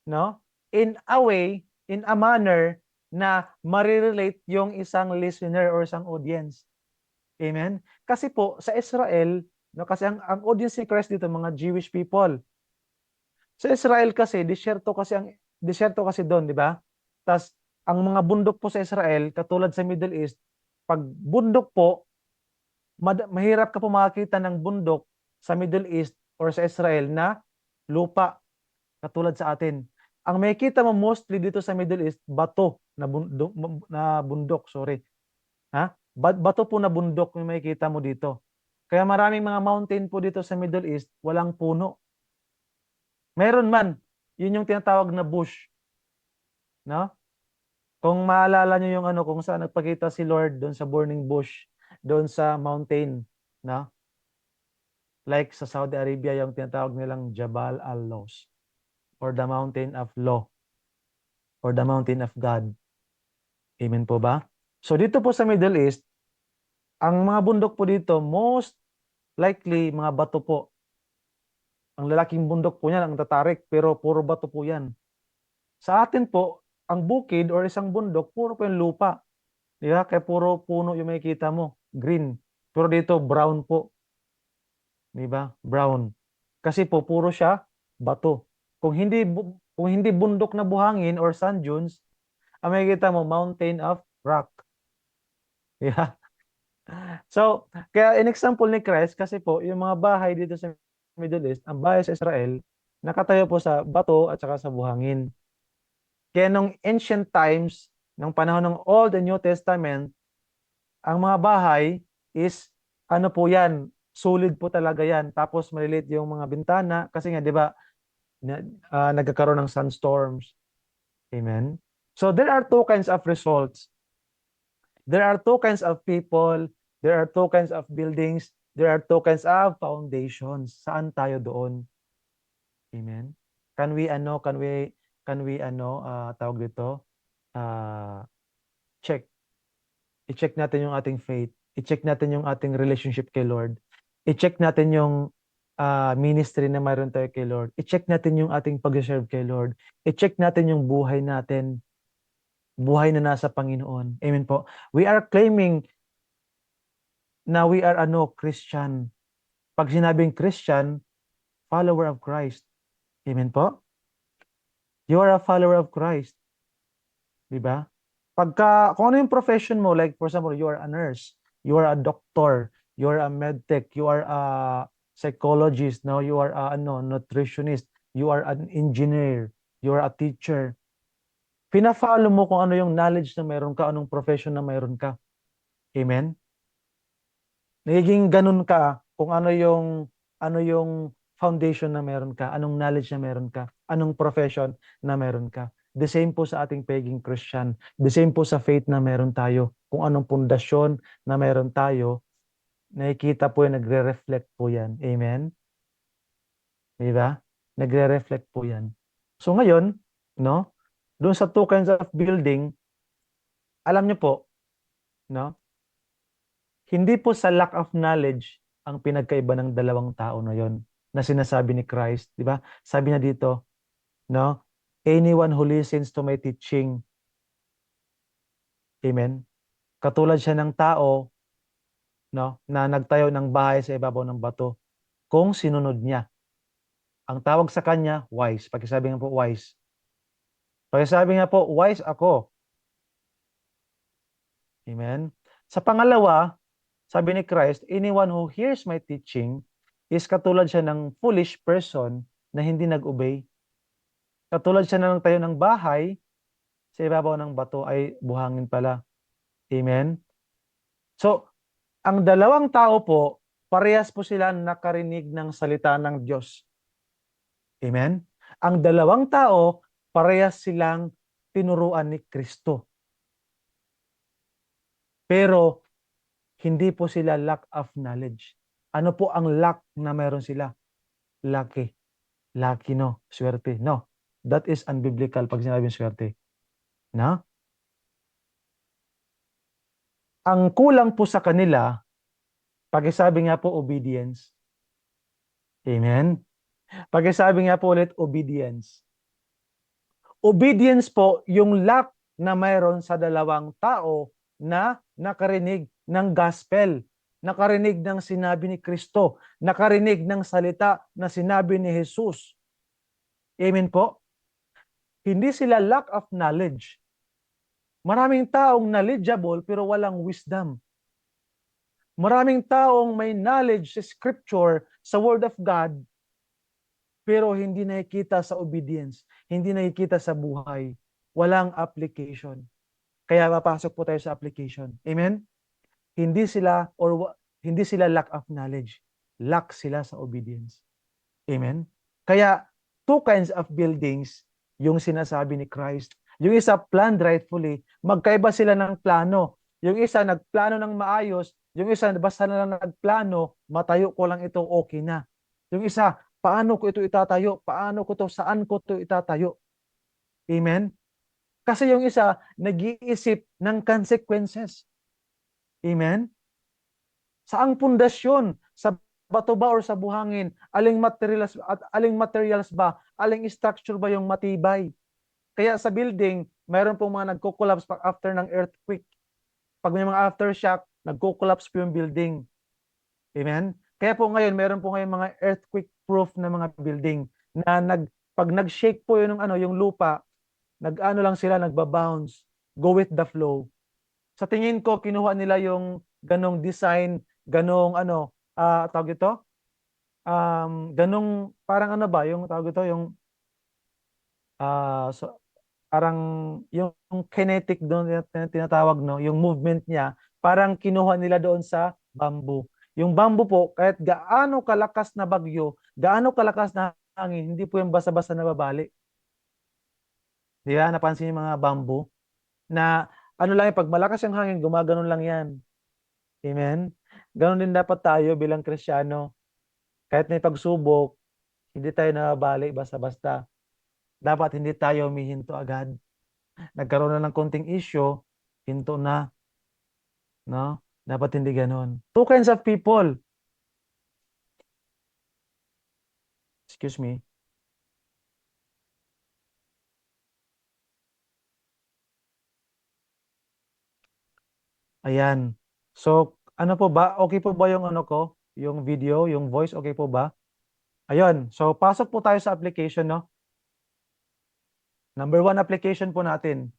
Speaker 6: no? In a way, in a manner na marirelate yung isang listener or isang audience. Amen? Kasi po, sa Israel, no, kasi ang audience ni Christ dito, mga Jewish people. Sa Israel kasi, disyerto kasi doon, di ba? Tas ang mga bundok po sa Israel, katulad sa Middle East, pag bundok po, mahirap ka po makakita ng bundok sa Middle East or sa Israel na lupa, katulad sa atin. Ang makikita mo mostly dito sa Middle East, bato na bundok, sorry. Bato po na bundok yung makikita mo dito. Kaya maraming mga mountain po dito sa Middle East, walang puno. Meron man, yun yung tinatawag na bush. No? Kung maalala nyo yung kung saan nagpakita si Lord doon sa burning bush, doon sa mountain, no? Like sa Saudi Arabia, yung tinatawag nilang Jabal al-Laws or the mountain of law or the mountain of God. Amen po ba? So dito po sa Middle East, ang mga bundok po dito, most likely mga bato po. Ang lalaking bundok po niyan, ang tatarik, pero puro bato po yan. Sa atin po, ang bukid or isang bundok, puro po yung lupa. Di ba? Kaya puro puno yung makikita mo, green. Pero dito, brown po. Di ba? Brown. Kasi po, puro siya bato. Kung hindi bundok na buhangin or sand dunes, ang makikita mo, mountain of rock. Yeah. So, kaya in example ni Christ, kasi po, yung mga bahay dito sa Middle East, ang bahay sa Israel, nakatayo po sa bato at saka sa buhangin. Kaya nung ancient times, nung panahon ng Old and New Testament, ang mga bahay is, po yan, solid po talaga yan. Tapos maliliit yung mga bintana, kasi nga, di ba, nagkakaroon ng sunstorms. Amen? So there are two kinds of results. There are two kinds of people. There are two kinds of buildings. There are two kinds of foundations. Saan tayo doon? Amen? Tawag dito, check. I-check natin yung ating faith. I-check natin yung ating relationship kay Lord. I-check natin yung ministry na mayroon tayo kay Lord. I-check natin yung ating pag-serve kay Lord. I-check natin yung buhay natin. Buhay na nasa Panginoon. Amen po. We are claiming na we are Christian. Pag sinabing Christian, follower of Christ. Amen po? You are a follower of Christ. Diba? Kung ano yung profession mo, like for example, you are a nurse, you are a doctor, you are a medtech, you are a psychologist, no? You are a nutritionist, you are an engineer, you are a teacher. Pina-follow mo kung ano yung knowledge na meron ka, anong profession na meron ka. Amen? Nagiging ganun ka kung ano yung foundation na meron ka, anong knowledge na meron ka, anong profession na meron ka. The same po sa ating pagiging Christian. The same po sa faith na meron tayo. Kung anong pundasyon na meron tayo, nakikita po yan, nagre-reflect po yan. Amen? Diba? Nagre-reflect po yan. So ngayon, no? Doon sa two kinds of building, alam niyo po, no? Hindi po sa lack of knowledge ang pinagkaiba ng dalawang tao na yon na sinasabi ni Christ, di ba? Sabi niya dito, no? Anyone who listens to my teaching. Amen. Katulad siya ng tao, no, na nagtayo ng bahay sa ibabaw ng bato. Kung sinunod niya. Ang tawag sa kanya, wise. Pakisabi nga po, wise. Pakisabi nga po, wise ako. Amen. Sa pangalawa, sabi ni Christ, anyone who hears my teaching is katulad siya ng foolish person na hindi nag-obey. Katulad siya ng tayo ng bahay sa ibabaw ng bato ay buhangin pala. Amen? So, ang dalawang tao po, parehas po sila nakarinig ng salita ng Diyos. Amen? Ang dalawang tao, parehas silang tinuruan ni Kristo. Pero, hindi po sila lack of knowledge. Ano po ang lack na meron sila? Lucky. Lucky no. Swerte. No. That is unbiblical pag sinabing swerte. No? Ang kulang po sa kanila, pakisabi nga po, obedience. Amen? Pakisabi nga po ulit, obedience. Obedience po, yung lack na mayroon sa dalawang tao na nakarinig ng gospel, nakarinig ng sinabi ni Kristo, nakarinig ng salita na sinabi ni Jesus. Amen po? Hindi sila lack of knowledge. Maraming taong knowledgeable pero walang wisdom. Maraming taong may knowledge sa Scripture, sa Word of God, pero hindi nakikita sa obedience, hindi nakikita sa buhay. Walang application. Kaya papasok po tayo sa application. Amen? Hindi sila lack of knowledge. Lack sila sa obedience. Amen? Kaya two kinds of buildings yung sinasabi ni Christ. Yung isa planned rightfully, magkaiba sila ng plano. Yung isa nagplano ng maayos, yung isa basta na lang nagplano, matayo ko lang ito, okay na. Yung isa, paano ko ito itatayo? Paano ko ito, saan ko ito itatayo? Amen? Kasi yung isa, nag-iisip ng consequences. Amen? Saang pundasyon? Sa bato ba or sa buhangin? Aling materials ba? Aling structure ba yung matibay? Kaya sa building, mayroon pong mga nagko-collapse after ng earthquake. Pag may mga aftershock, nagko-collapse po yung building. Amen? Kaya po ngayon, mayroon po ngayon mga earthquake-proof na mga building na pag nag-shake po yung lupa, lang sila, nagba-bounce, go with the flow. Sa tingin ko, kinuha nila yung ganong design, ganong tawag ito? Ganong, parang yung tawag ito, yung parang yung kinetic doon tinatawag, no, yung movement niya, parang kinuha nila doon sa bamboo. Yung bamboo po, kahit gaano kalakas na bagyo, gaano kalakas na hangin, hindi po yung basta-basta nababali. Di ba? Napansin yung mga bamboo na ano lang yung pag malakas yung hangin, gumaganon lang yan. Amen? Ganon din dapat tayo bilang Kristiyano. Kahit may pagsubok, hindi tayo nababali basta-basta. Dapat hindi tayo humihinto agad. Nagkaroon na ng konting issue, hinto na. No? Dapat hindi ganon. Two kinds of people. Excuse me. Ayan. So, ano po ba? Okay po ba yung ano ko? Yung video, yung voice, okay po ba? Ayun. So, pasok po tayo sa application, no? Number 1 application po natin.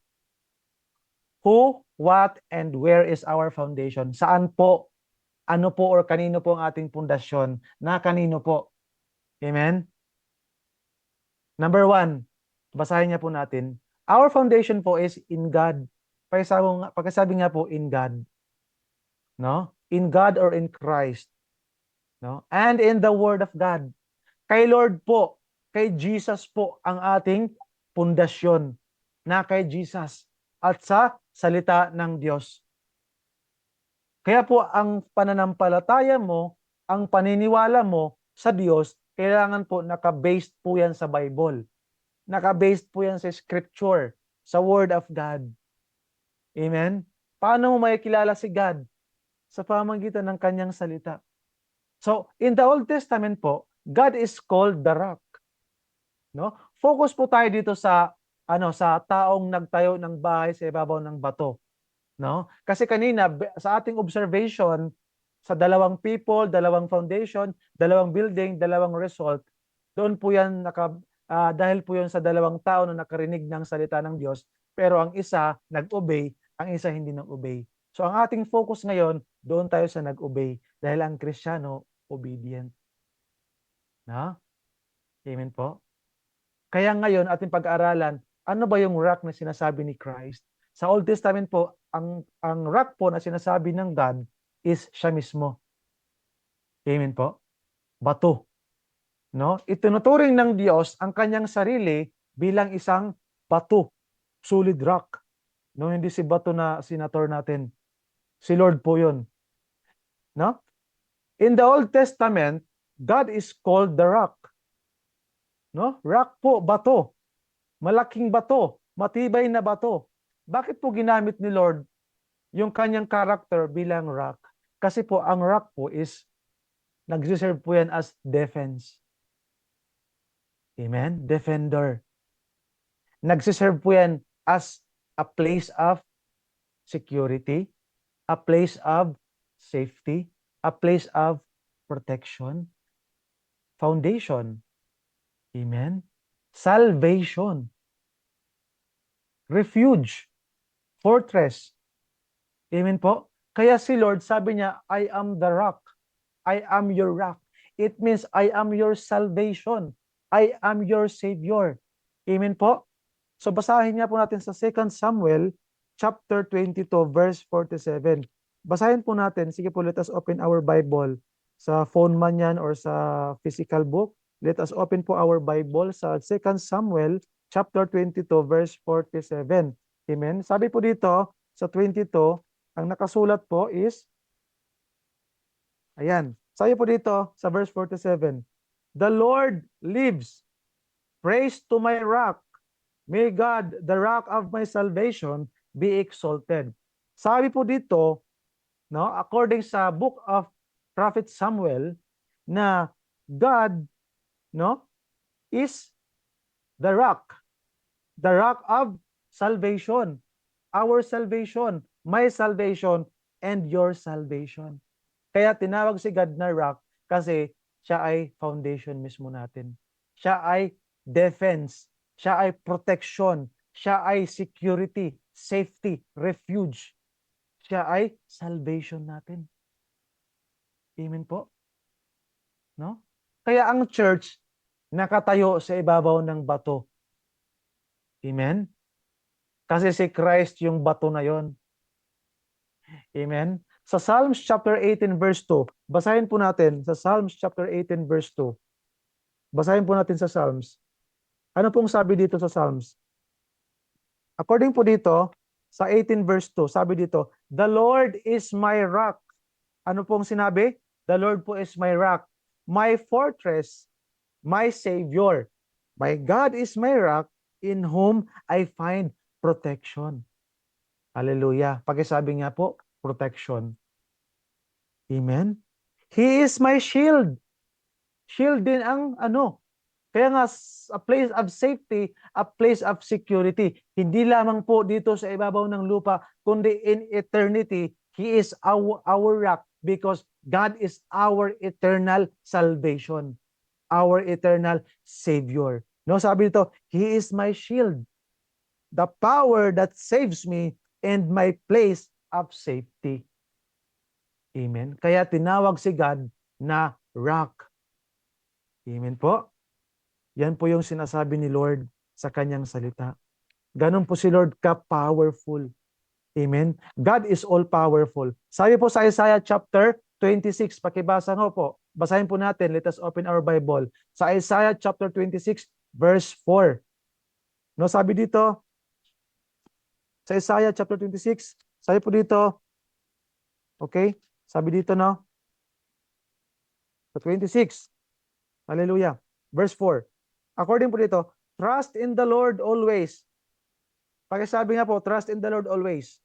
Speaker 6: Who, what, and where is our foundation? Saan po? Ano po or kanino po ang ating pundasyon? Na kanino po? Amen? Number 1, basahin niya po natin. Our foundation po is in God. Pagkasabi nga po, in God. No? In God or in Christ. No? And in the Word of God. Kay Lord po, kay Jesus po ang ating pundasyon. Na kay Jesus. At sa salita ng Diyos. Kaya po ang pananampalataya mo, ang paniniwala mo sa Diyos, kailangan po naka-based po yan sa Bible. Naka-based po yan sa Scripture, sa Word of God. Amen? Paano mo makikilala si God? Sa pamamagitan ng kanyang salita. So, in the Old Testament po, God is called the rock. No? Focus po tayo dito sa sa taong nagtayo ng bahay sa ibabaw ng bato. No? Kasi kanina sa ating observation sa dalawang people, dalawang foundation, dalawang building, dalawang result, doon po yan dahil po yun sa dalawang tao na nakarinig ng salita ng Diyos, pero ang isa nag-obey, ang isa hindi nag-obey. So ang ating focus ngayon, doon tayo sa nag-obey dahil ang Kristiyano obedient. No? Amen po. Kaya ngayon ating pag-aaralan, ano ba yung rock na sinasabi ni Christ? Sa Old Testament po, ang rock po na sinasabi ng God is siya mismo. Amen po. Bato. No? Itinuturing ng Diyos ang kanyang sarili bilang isang bato. Solid rock. No, hindi si bato na senator natin. Si Lord po 'yon. No? In the Old Testament, God is called the rock. No? Rock po, bato. Malaking bato, matibay na bato. Bakit po ginamit ni Lord yung kanyang character bilang rock? Kasi po ang rock po is nagsiserve po yan as defense. Amen? Defender. Nagsiserve po yan as a place of security, a place of safety, a place of protection, foundation. Amen? Salvation. Refuge. Fortress. Amen po? Kaya si Lord, sabi niya, I am the rock. I am your rock. It means I am your salvation. I am your Savior. Amen po? So basahin niya po natin sa 2 Samuel chapter 22 verse 47. Basahin po natin. Sige po, let us open our Bible. Sa phone man yan or sa physical book. Let us open po our Bible sa 2 Samuel chapter 22 verse 47. Amen? Sabi po dito sa 22, ang nakasulat po is, ayan, sabi po dito sa verse 47, the Lord lives. Praise to my rock. May God, the rock of my salvation, be exalted. Sabi po dito, no, according sa book of Prophet Samuel, na God, no, is the rock of salvation, our salvation, my salvation, and your salvation. Kaya tinawag si God na rock kasi siya ay foundation mismo natin. Siya ay defense, siya ay protection, siya ay security, safety, refuge. Siya ay salvation natin. Amen po? No? Kaya ang church nakatayo sa ibabaw ng bato. Amen? Kasi si Christ yung bato na yon. Amen? Sa Psalms chapter 18 verse 2, basahin po natin sa Psalms chapter 18 verse 2. Basahin po natin sa Psalms. Ano pong sabi dito sa Psalms? According po dito, sa 18 verse 2, sabi dito, "The Lord is my rock." Ano pong sinabi? The Lord po is my rock, my fortress, my Savior. My God is my rock, in whom I find protection. Hallelujah. Pakisabi nga po, protection. Amen? He is my shield. Shield din ang ano. Kaya nga, a place of safety, a place of security. Hindi lamang po dito sa ibabaw ng lupa, kundi in eternity, He is our rock because God is our eternal salvation, our eternal Savior. No, sabi dito, He is my shield, the power that saves me and my place of safety. Amen. Kaya tinawag si God na rock. Amen po. Yan po yung sinasabi ni Lord sa kanyang salita. Ganon po si Lord ka-powerful. Amen. God is all-powerful. Sabi po sa Isaiah chapter 26, pakibasa nga po. Basahin po natin. Let us open our Bible. Sa Isaiah chapter 26, verse 4. No, sabi dito, sa Isaiah chapter 26, sabi po dito, okay, sabi dito, no, sa 26, hallelujah, verse 4. According po dito, trust in the Lord always. Pakisabi nga po, trust in the Lord always.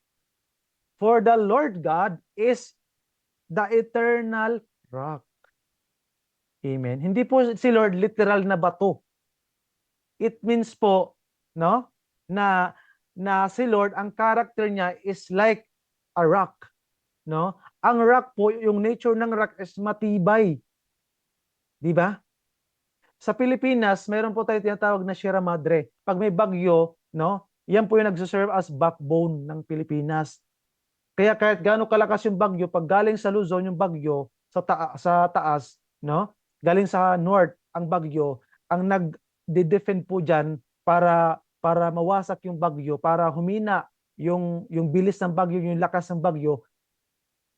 Speaker 6: For the Lord God is the eternal rock. Amen. Hindi po si Lord literal na bato. It means po, no, na si Lord, ang character niya is like a rock. No? Ang rock po, yung nature ng rock is matibay. Di ba? Sa Pilipinas, mayroon po tayo tinatawag na Sierra Madre. Pag may bagyo, no, yan po yung nagsiserve as backbone ng Pilipinas. Kaya kahit gaano kalakas yung bagyo, pag galing sa Luzon yung bagyo, sa taas, no, galing sa north ang bagyo, ang nag-defend po dyan para mawasak yung bagyo, para humina yung bilis ng bagyo, yung lakas ng bagyo,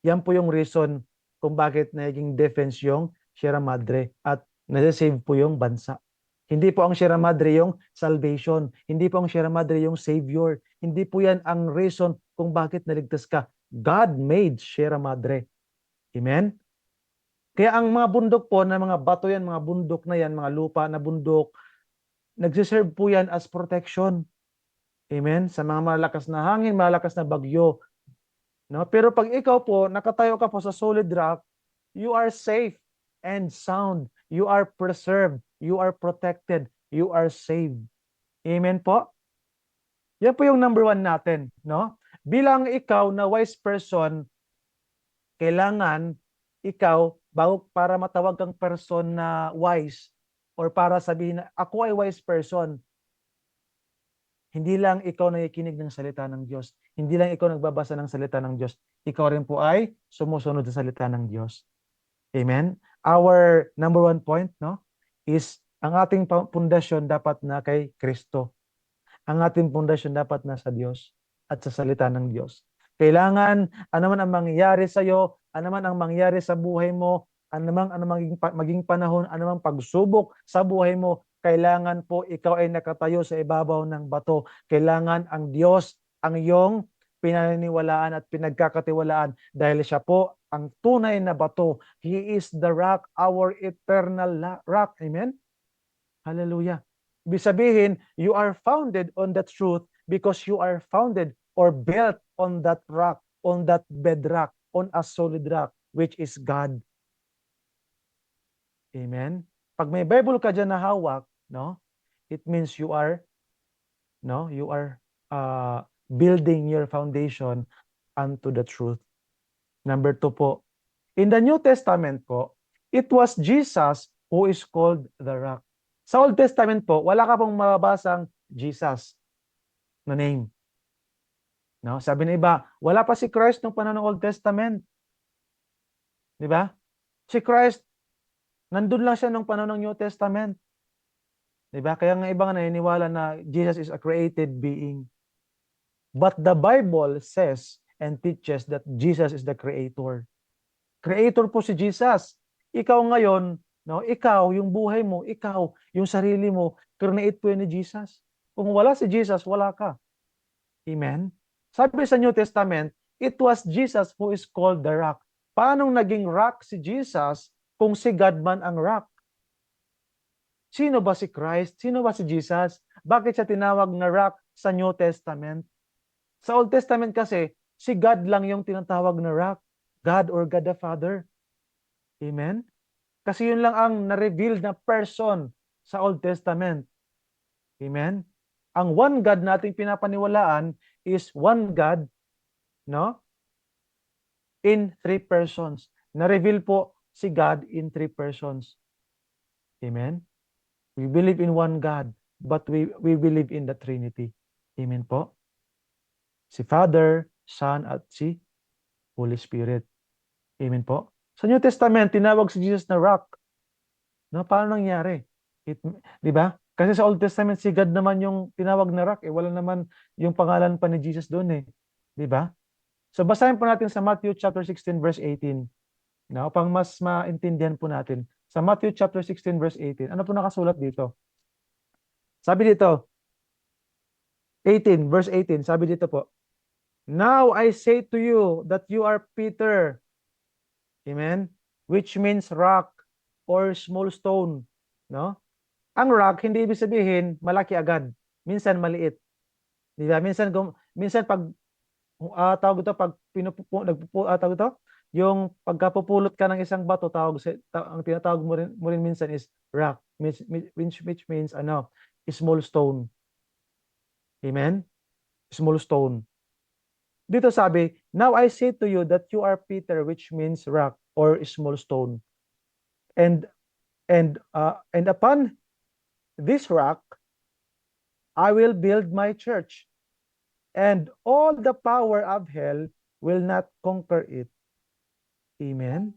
Speaker 6: yan po yung reason kung bakit naging defense yung Sierra Madre at nasa-save po yung bansa. Hindi po ang Sierra Madre yung salvation. Hindi po ang Sierra Madre yung savior. Hindi po yan ang reason kung bakit naligtas ka. God made Sierra Madre. Amen? Kaya ang mga bundok po, na mga bato yan, mga bundok na yan, mga lupa na bundok, nagsiserve po yan as protection. Amen? Sa mga malakas na hangin, malakas na bagyo. No? Pero pag ikaw po, nakatayo ka po sa solid rock, you are safe and sound. You are preserved. You are protected. You are saved. Amen po? Yan po yung number 1 natin. No? Bilang ikaw na wise person, kailangan ikaw, bago para matawag kang person na wise, or para sabihin na ako ay wise person, hindi lang ikaw nakikinig ng salita ng Diyos. Hindi lang ikaw nagbabasa ng salita ng Diyos. Ikaw rin po ay sumusunod sa salita ng Diyos. Amen? Our number 1 point, no, is ang ating pundasyon dapat na kay Kristo. Ang ating pundasyon dapat na sa Diyos at sa salita ng Diyos. Kailangan, ano man ang mangyayari sa iyo, ano man ang mangyayari sa buhay mo, ano maging panahon, ano man pagsubok sa buhay mo, kailangan po ikaw ay nakatayo sa ibabaw ng bato. Kailangan ang Diyos ang iyong pinaniniwalaan at pinagkakatiwalaan dahil siya po ang tunay na bato. He is the rock, our eternal rock. Amen? Hallelujah. Ibig sabihin, you are founded on that truth because you are founded or built on that rock, on that bedrock, on a solid rock, which is God. Amen? Pag may Bible ka dyan na hawak, no, it means you are building your foundation unto the truth. Number 2 po. In the New Testament po, it was Jesus who is called the rock. Sa Old Testament po, wala ka pong mababasang Jesus na name. No? Sabi ng iba, wala pa si Christ nung panahon ng Old Testament. Di ba? Si Christ, nandun lang siya nung panahon ng New Testament. Di ba? Kaya nga iba nga naniniwala na Jesus is a created being. But the Bible says and teaches that Jesus is the creator. Creator po si Jesus. Ikaw ngayon, No? Ikaw, yung buhay mo, ikaw, yung sarili mo, create po yan ni Jesus. Kung wala si Jesus, wala ka. Amen? Sabi sa New Testament, it was Jesus who is called the rock. Paano naging rock si Jesus kung si God man ang rock? Sino ba si Christ? Sino ba si Jesus? Bakit siya tinawag na rock sa New Testament? Sa Old Testament kasi, si God lang yung tinatawag na rock. God or God the Father. Amen? Kasi yun lang ang na-reveal na person sa Old Testament. Amen? Ang one God nating pinapaniwalaan is one God, no? In three persons. Na-reveal po si God in three persons. Amen? We believe in one God, but we believe in the Trinity. Amen po? Si Father, Son, at si Holy Spirit. Amen po? Sa New Testament, tinawag si Jesus na rock. No, paano nangyari? Di ba? Kasi sa Old Testament, si God naman yung tinawag na rock. Wala naman yung pangalan pa ni Jesus doon eh. Di ba? So basahin po natin sa Matthew chapter 16 verse 18. No, pang mas maintindihan po natin. Sa Matthew chapter 16 verse 18. Ano po nakasulat dito? Sabi dito, 18 verse 18. Sabi dito po, now I say to you that you are Peter. Amen? Which means rock or small stone. No? Ang rock, hindi ibig sabihin malaki agad. Minsan maliit. Di ba? Minsan pag tawag ito, pag tawag ito, yung pagkapupulot ka ng isang bato, ang tinatawag mo rin minsan is rock, which means ano, small stone. Amen? Small stone. Dito sabi, now I say to you that you are Peter, which means rock or small stone. And upon this rock, I will build my church, and all the power of hell will not conquer it. Amen?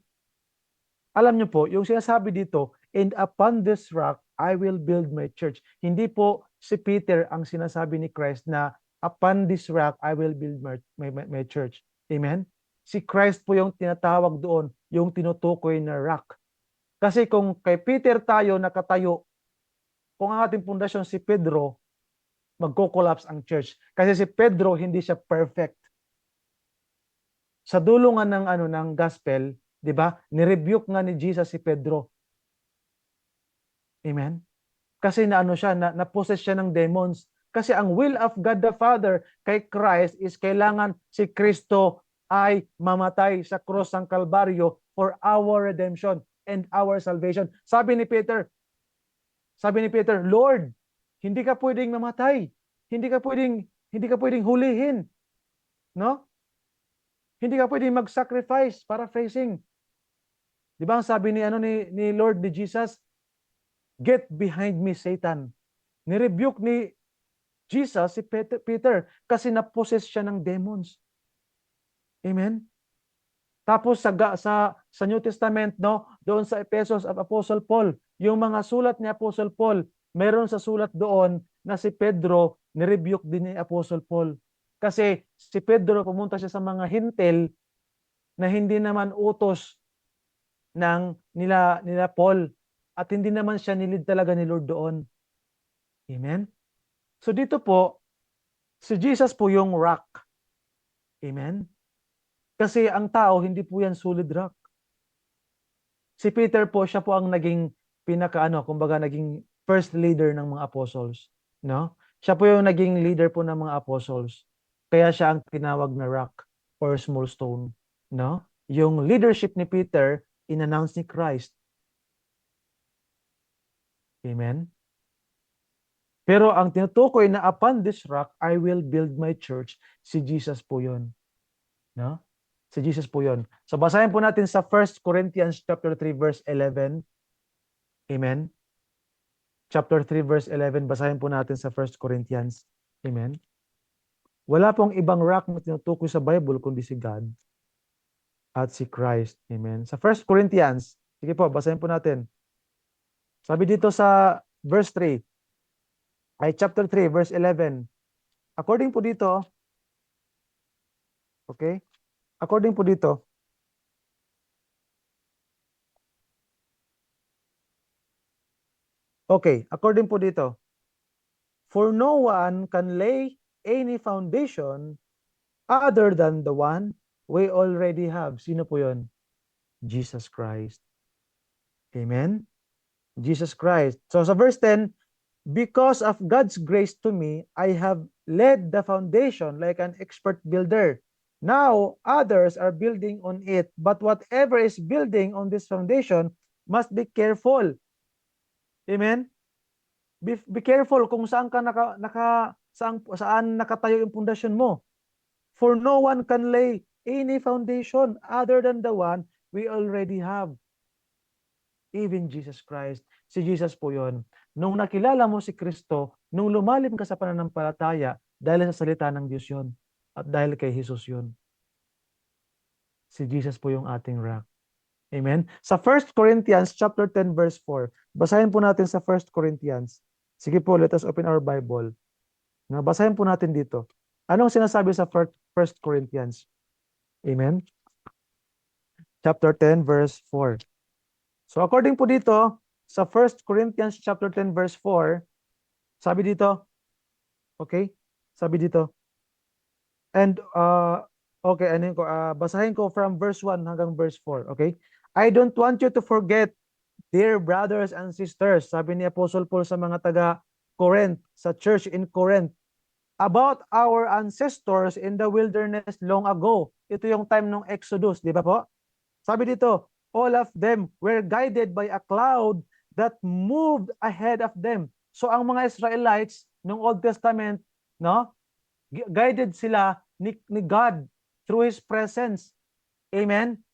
Speaker 6: Alam niyo po, yung sinasabi dito, and upon this rock, I will build my church. Hindi po si Peter ang sinasabi ni Christ na upon this rock, I will build my church. Amen? Si Christ po yung tinatawag doon, yung tinutukoy na rock. Kasi kung kay Peter tayo nakatayo, kung ang ating pundasyon si Pedro, magko-collapse ang church. Kasi si Pedro hindi siya perfect. Sa dulo nga ng gospel, 'di ba? Ni-rebuke nga ni Jesus si Pedro. Amen. Kasi na-possess siya ng demons. Kasi ang will of God the Father kay Christ is kailangan si Kristo ay mamatay sa cross ng Kalbaryo for our redemption and our salvation. Sabi ni Peter, Lord, hindi ka pwedeng mamatay. Hindi ka pwedeng hulihin. No? Hindi ka pwedeng mag-sacrifice, paraphrasing. Di ba ang sabi ni Lord, ni Jesus, get behind me, Satan. Ni-rebuke ni Jesus si Peter kasi na-possess siya ng demons. Amen? Tapos sa New Testament, no, doon sa Ephesus of Apostle Paul, yung mga sulat ni Apostle Paul, meron sa sulat doon na si Pedro, ni-rebuke din ni Apostle Paul. Kasi si Pedro pumunta siya sa mga hintel na hindi naman utos nila Paul at hindi naman siya nilid talaga ni Lord doon. Amen? So dito po, si Jesus po yung rock. Amen? Kasi ang tao, hindi po yan solid rock. Si Peter po, siya po ang naging kumbaga naging first leader ng mga apostles. No? Siya po yung naging leader po ng mga apostles. Kaya siya ang tinawag na rock or small stone. No? Yung leadership ni Peter, in-announce ni Christ. Amen? Pero ang tinutukoy na upon this rock, I will build my church, si Jesus po yun. No? Si Jesus po yun. So basahin po natin sa 1 Corinthians chapter 3 verse 11. Amen? Chapter 3 verse 11, basahin po natin sa 1 Corinthians. Amen? Wala pong ibang rock na tinutukoy sa Bible kundi si God at si Christ. Amen? Sa 1 Corinthians, sige po, basahin po natin. Sabi dito sa verse 3, chapter 3 verse 11. According po dito, okay? According po dito, Okay, according po dito, for no one can lay any foundation other than the one we already have. Sino po yun? Jesus Christ. Amen? Jesus Christ. So sa verse 10, because of God's grace to me, I have laid the foundation like an expert builder. Now others are building on it, but whatever is building on this foundation must be careful. Amen? Be careful kung saan ka saan nakatayo yung pundasyon mo. For no one can lay any foundation other than the one we already have. Even Jesus Christ. Si Jesus po yun. Nung nakilala mo si Kristo, nung lumalim ka sa pananampalataya, dahil sa salita ng Diyos yun. At dahil kay Jesus yun. Si Jesus po yung ating rock. Amen? Sa 1 Corinthians chapter 10 verse 4, basahin po natin sa 1 Corinthians. Sige po, let us open our Bible. Basahin po natin dito. Anong sinasabi sa 1 Corinthians? Amen? Chapter 10 verse 4. So according po dito, sa 1 Corinthians chapter 10 verse 4, sabi dito, okay? Sabi dito, and okay, basahin ko from verse 1 hanggang verse 4, okay? I don't want you to forget, dear brothers and sisters, sabi ni Apostle Paul sa mga taga Corinth, sa church in Corinth, about our ancestors in the wilderness long ago. Ito yung time ng Exodus, di ba po? Sabi dito, all of them were guided by a cloud that moved ahead of them. So ang mga Israelites ng Old Testament, no? Guided sila ni God through His presence. Amen?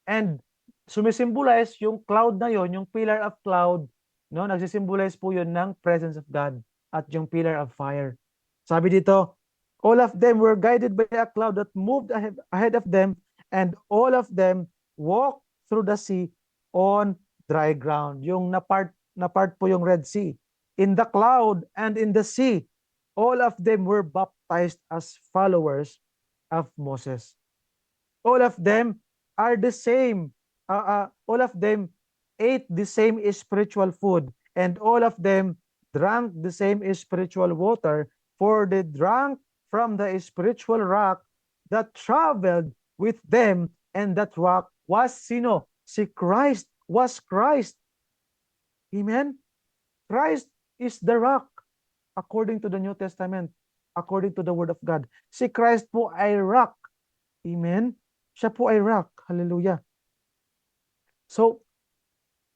Speaker 6: And sumisimbolize yung cloud na yon, yung pillar of cloud, no? Nagsisimbolize po yun ng presence of God at yung pillar of fire. Sabi dito, all of them were guided by a cloud that moved ahead of them, and all of them walked through the sea on dry ground. Yung na part po yung Red Sea. In the cloud and in the sea, all of them were baptized as followers of Moses. All of them are the same. All of them ate the same spiritual food, and all of them drank the same spiritual water, for they drank from the spiritual rock that traveled with them, and that rock was sino? Si Christ, was Christ. Amen? Christ is the rock according to the New Testament, according to the Word of God. Si Christ po ay rock. Amen? Siya po ay rock. Hallelujah. So,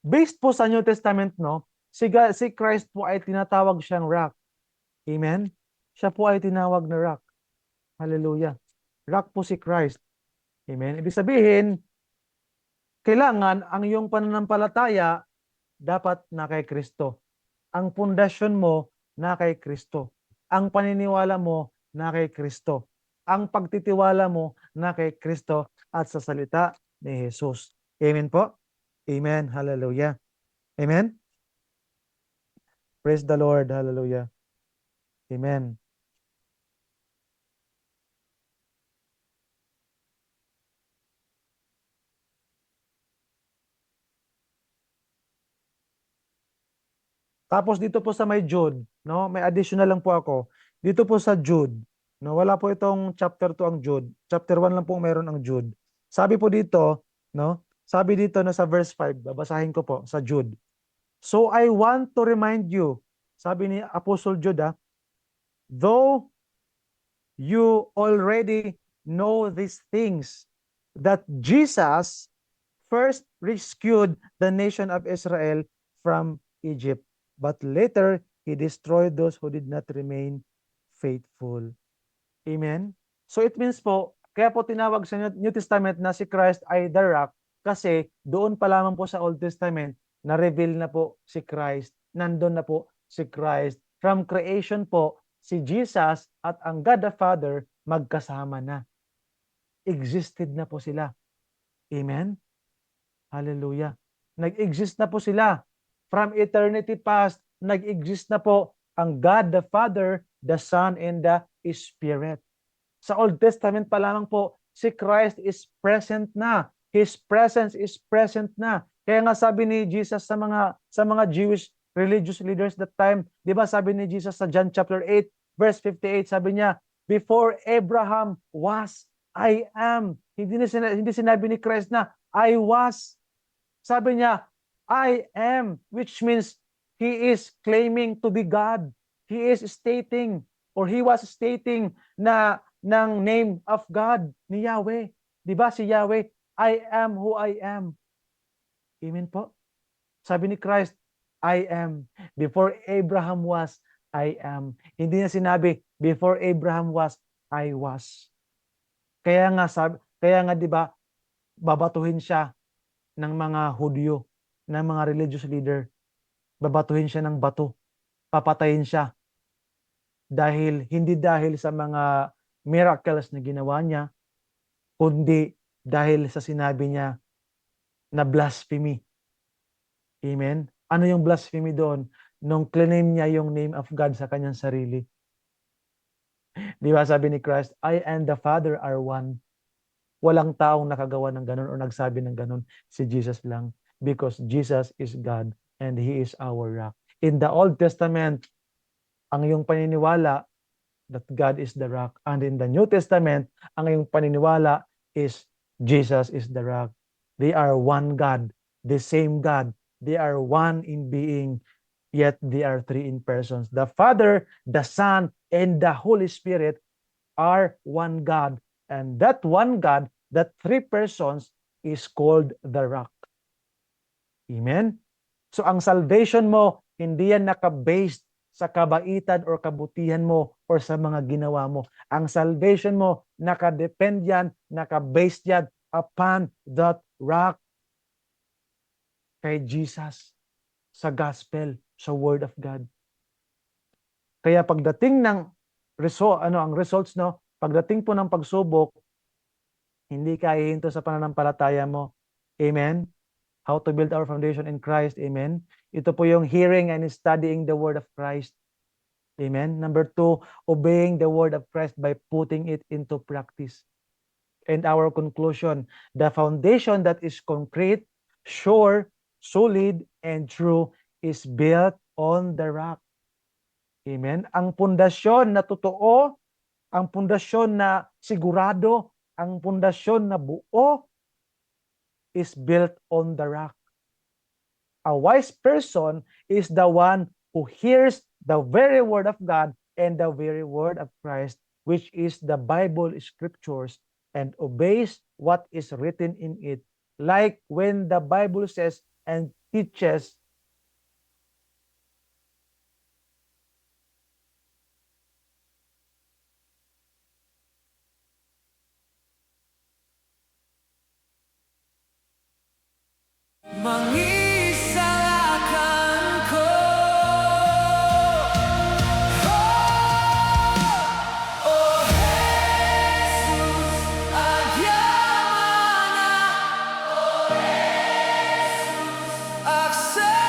Speaker 6: based po sa New Testament, no, si Christ po ay tinatawag siyang rock. Amen? Siya po ay tinawag na rock. Hallelujah. Rock po si Christ. Amen? Ibig sabihin, kailangan ang iyong pananampalataya dapat na kay Kristo. Ang pundasyon mo na kay Kristo. Ang paniniwala mo na kay Kristo. Ang pagtitiwala mo na kay Kristo at sa salita ni Jesus. Amen po? Amen. Hallelujah. Amen? Praise the Lord. Hallelujah. Amen. Tapos dito po sa may Jude, no, may additional lang po ako. Dito po sa Jude, no, wala po itong chapter 2 ang Jude. Chapter 1 lang po meron ang Jude. Sabi po dito, no, sabi dito na sa verse 5, babasahin ko po sa Jude. So I want to remind you, sabi ni Apostle Jude, though you already know these things, that Jesus first rescued the nation of Israel from Egypt, but later He destroyed those who did not remain faithful. Amen? So it means po, kaya po tinawag sa New Testament na si Christ ay the rock, kasi doon pa lamang po sa Old Testament, na-reveal na po si Christ, nandun na po si Christ. From creation po, si Jesus at ang God the Father magkasama na. Existed na po sila. Amen? Hallelujah. Nag-exist na po sila. From eternity past, nag-exist na po ang God the Father, the Son, and the Spirit. Sa Old Testament pa lamang po, si Christ is present na. His presence is present na. Kaya nga sabi ni Jesus sa mga Jewish religious leaders that time. Di ba sabi ni Jesus sa John chapter 8, verse 58, sabi niya, before Abraham was, I am. Hindi sinabi ni Christ na, I was. Sabi niya, I am, which means he is claiming to be God. He is stating, or he was stating na ng name of God, ni Yahweh. Di ba si Yahweh, I am who I am. Amen po. Sabi ni Christ, I am. Before Abraham was, I am. Hindi niya sinabi, before Abraham was, I was. Kaya nga 'di ba, babatuhin siya ng mga Hudyo, ng mga religious leader. Babatuhin siya ng bato. Papatayin siya. Hindi dahil sa mga miracles na ginawa niya, kundi dahil sa sinabi niya na blasphemy. Amen? Ano yung blasphemy doon? Nung claim niya yung name of God sa kanyang sarili. Di ba sabi ni Christ, I and the Father are one. Walang taong nakagawa ng ganun o nagsabi ng ganun. Si Jesus lang. Because Jesus is God and He is our rock. In the Old Testament, ang iyong paniniwala that God is the rock. And in the New Testament, ang iyong paniniwala is Jesus is the rock. They are one God, the same God. They are one in being, yet they are three in persons. The Father, the Son, and the Holy Spirit are one God. And that one God, that three persons, is called the rock. Amen? So ang salvation mo, hindi yan naka-based sa kabaitan or kabutihan mo or sa mga ginawa mo. Ang salvation mo, naka-depend yan, naka-based yan upon that rock. Kay Jesus, sa gospel, sa word of God. Kaya pagdating ng ang results, no? Pagdating po ng pagsubok, hindi ka hihinto sa pananampalataya mo. Amen? How to build our foundation in Christ. Amen? Ito po yung hearing and studying the word of Christ. Amen? Number 2, obeying the word of Christ by putting it into practice. And our conclusion, the foundation that is concrete, sure, solid, and true is built on the rock. Amen? Ang pundasyon na totoo, ang pundasyon na sigurado, ang pundasyon na buo is built on the rock. A wise person is the one who hears the very word of God and the very word of Christ, which is the Bible scriptures, and obeys what is written in it. Like when the Bible says and teaches,
Speaker 7: Mangisalakan ko, oh Jesus, agyamana, oh Jesus, aksa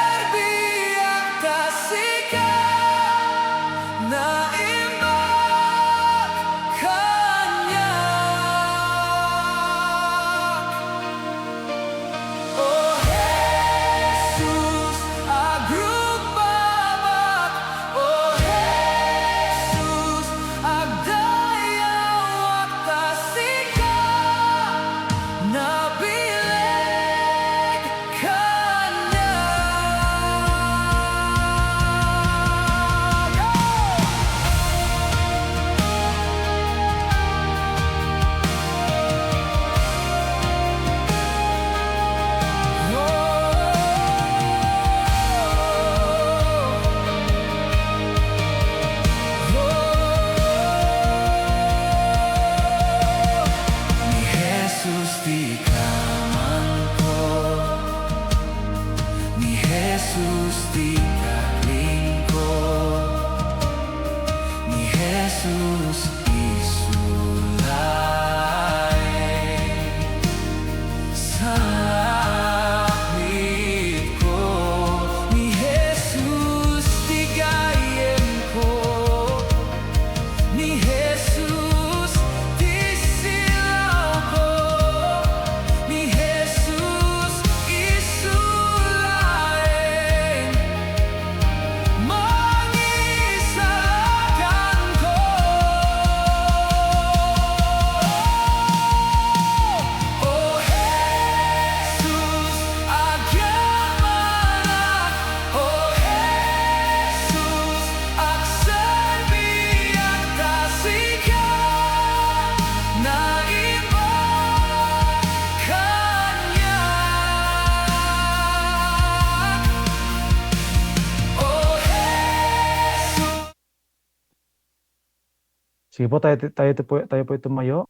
Speaker 6: Sige po, tayo po tumayo.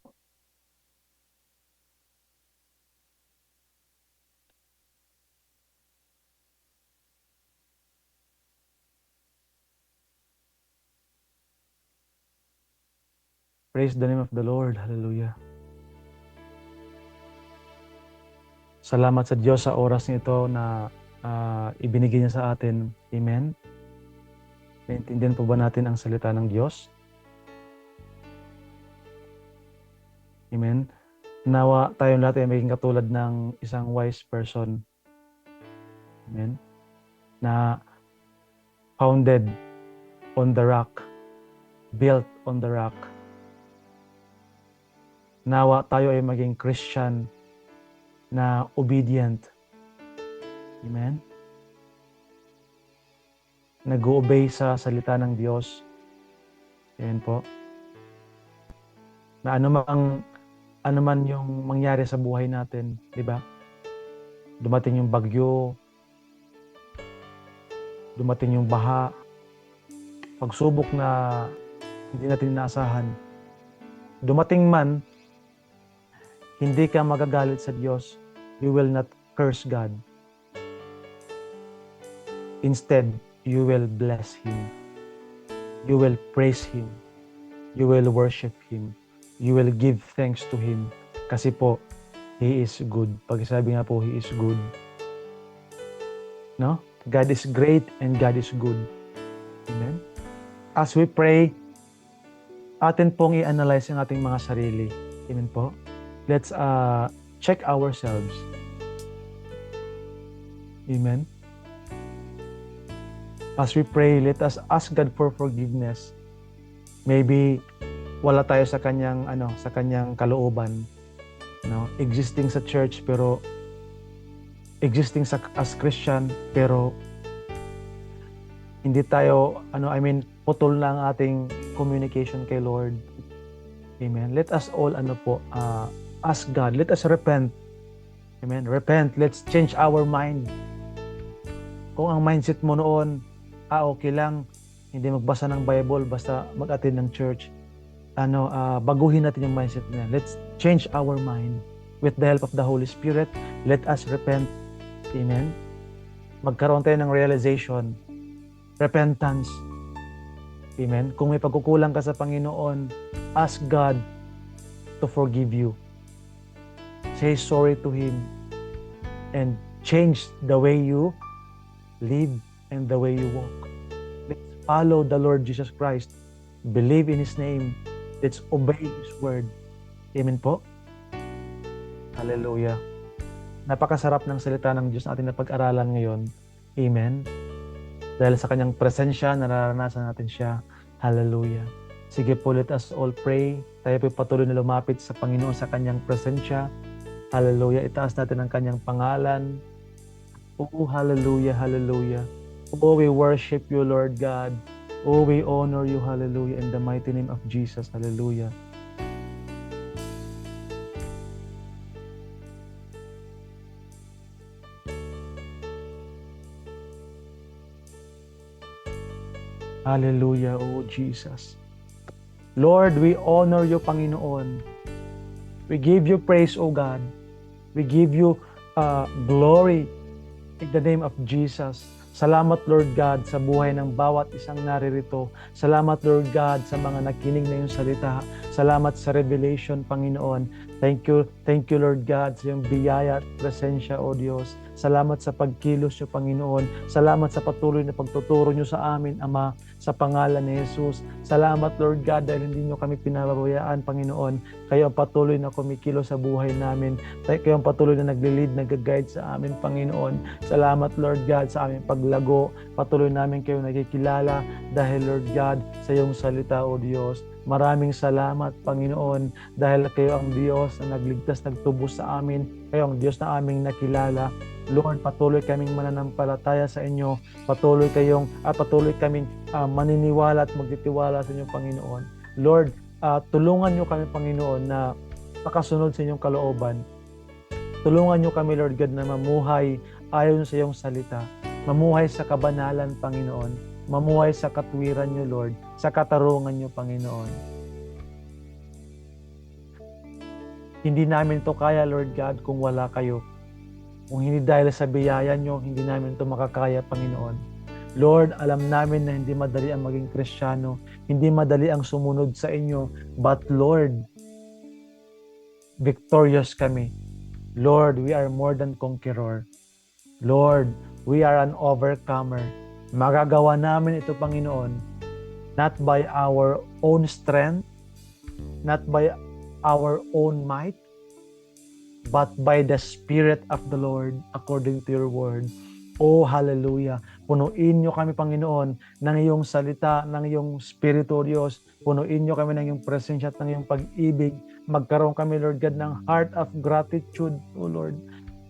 Speaker 6: Praise the name of the Lord. Hallelujah. Salamat sa Diyos sa oras nito na ibinigay niya sa atin. Amen. Naintindihan po ba natin ang salita ng Diyos? Amen. Nawa tayong lahat ay maging katulad ng isang wise person. Amen. Na founded on the rock, built on the rock. Nawa tayo ay maging Christian na obedient. Amen. Nag-o-obey sa salita ng Diyos. Ayan po. Na ano man yung mangyari sa buhay natin, di ba? Dumating yung bagyo, dumating yung baha, pagsubok na hindi natin inaasahan. Dumating man, hindi ka magagalit sa Diyos. You will not curse God. Instead, you will bless Him. You will praise Him. You will worship Him. You will give thanks to Him. Kasi po, He is good. Pag sabi nga po, He is good. No? God is great and God is good. Amen? As we pray, atin pong i-analyze ang ating mga sarili. Amen po? Let's check ourselves. Amen? As we pray, let us ask God for forgiveness. Maybe wala tayo sa kanyang kalooban, no? Existing sa church pero as Christian pero hindi tayo putol na ang ating communication kay Lord. Amen. Let us all ask God. Let us repent. Amen. Repent. Let's change our mind. Kung ang mindset mo noon, okay lang, hindi magbasa ng Bible, basta mag-attend ng church. Baguhin natin yung mindset na yan. Let's change our mind. With the help of the Holy Spirit, let us repent. Amen. Magkaroon tayo ng realization. Repentance. Amen. Kung may pagkukulang ka sa Panginoon, ask God to forgive you. Say sorry to Him and change the way you live and the way you walk. Let's follow the Lord Jesus Christ. Believe in His name. Let's obey His word. Amen po? Hallelujah. Napakasarap ng salita ng Diyos na ating napag-aralan ngayon. Amen. Dahil sa Kanyang presensya, nararanasan natin siya. Hallelujah. Sige po, let us all pray. Tayo po patuloy na lumapit sa Panginoon sa Kanyang presensya. Hallelujah. Itaas natin ang Kanyang pangalan. Oh, hallelujah, hallelujah. Oh, we worship you, Lord God. Oh, we honor you, hallelujah, in the mighty name of Jesus, hallelujah. Hallelujah, oh Jesus. Lord, we honor you, Panginoon. We give you praise, oh God. We give you glory in the name of Jesus. Salamat, Lord God, sa buhay ng bawat isang naririto. Salamat, Lord God, sa mga nakinig na iyong salita. Salamat sa revelation, Panginoon. Thank you, Lord God, sa iyong biyaya at presensya, O Diyos. Salamat sa pagkilos niyo, Panginoon. Salamat sa patuloy na pagtuturo niyo sa amin, Ama, sa pangalan ni Jesus. Salamat, Lord God, dahil hindi niyo kami pinababayaan, Panginoon. Kayo ang patuloy na kumikilos sa buhay namin. Kayo ang patuloy na nag-lead, nag-guide sa amin, Panginoon. Salamat, Lord God, sa aming paglago. Patuloy namin kayo nakikilala dahil, Lord God, sa iyong salita, O Diyos. Maraming salamat, Panginoon, dahil kayo ang Diyos na nagligtas, nagtubos sa amin. Kayo ang Diyos na aming nakilala. Lord, patuloy kaming mananampalataya sa inyo. Patuloy kaming maniniwala at magtitiwala sa inyo, Panginoon. Lord, tulungan niyo kami, Panginoon, na makasunod sa inyong kalooban. Tulungan niyo kami, Lord God, na mamuhay ayon sa iyong salita. Mamuhay sa kabanalan, Panginoon. Mamuhay sa katwiran niyo, Lord. Sa katarungan niyo, Panginoon. Hindi namin to kaya, Lord God, kung wala kayo. Kung hindi dahil sa biyaya nyo, hindi namin to makakaya, Panginoon. Lord, alam namin na hindi madali ang maging Kristiyano, hindi madali ang sumunod sa inyo, but Lord, victorious kami. Lord, we are more than conqueror. Lord, we are an overcomer. Magagawa namin ito, Panginoon, not by our own strength, not by our own might, but by the Spirit of the Lord, according to your word. Oh, hallelujah. Punuin nyo kami, Panginoon, ng iyong salita, ng iyong Spirito, Diyos. Punuin nyo kami ng iyong presensya at ng iyong pag-ibig. Magkaroon kami, Lord God, ng heart of gratitude, oh Lord.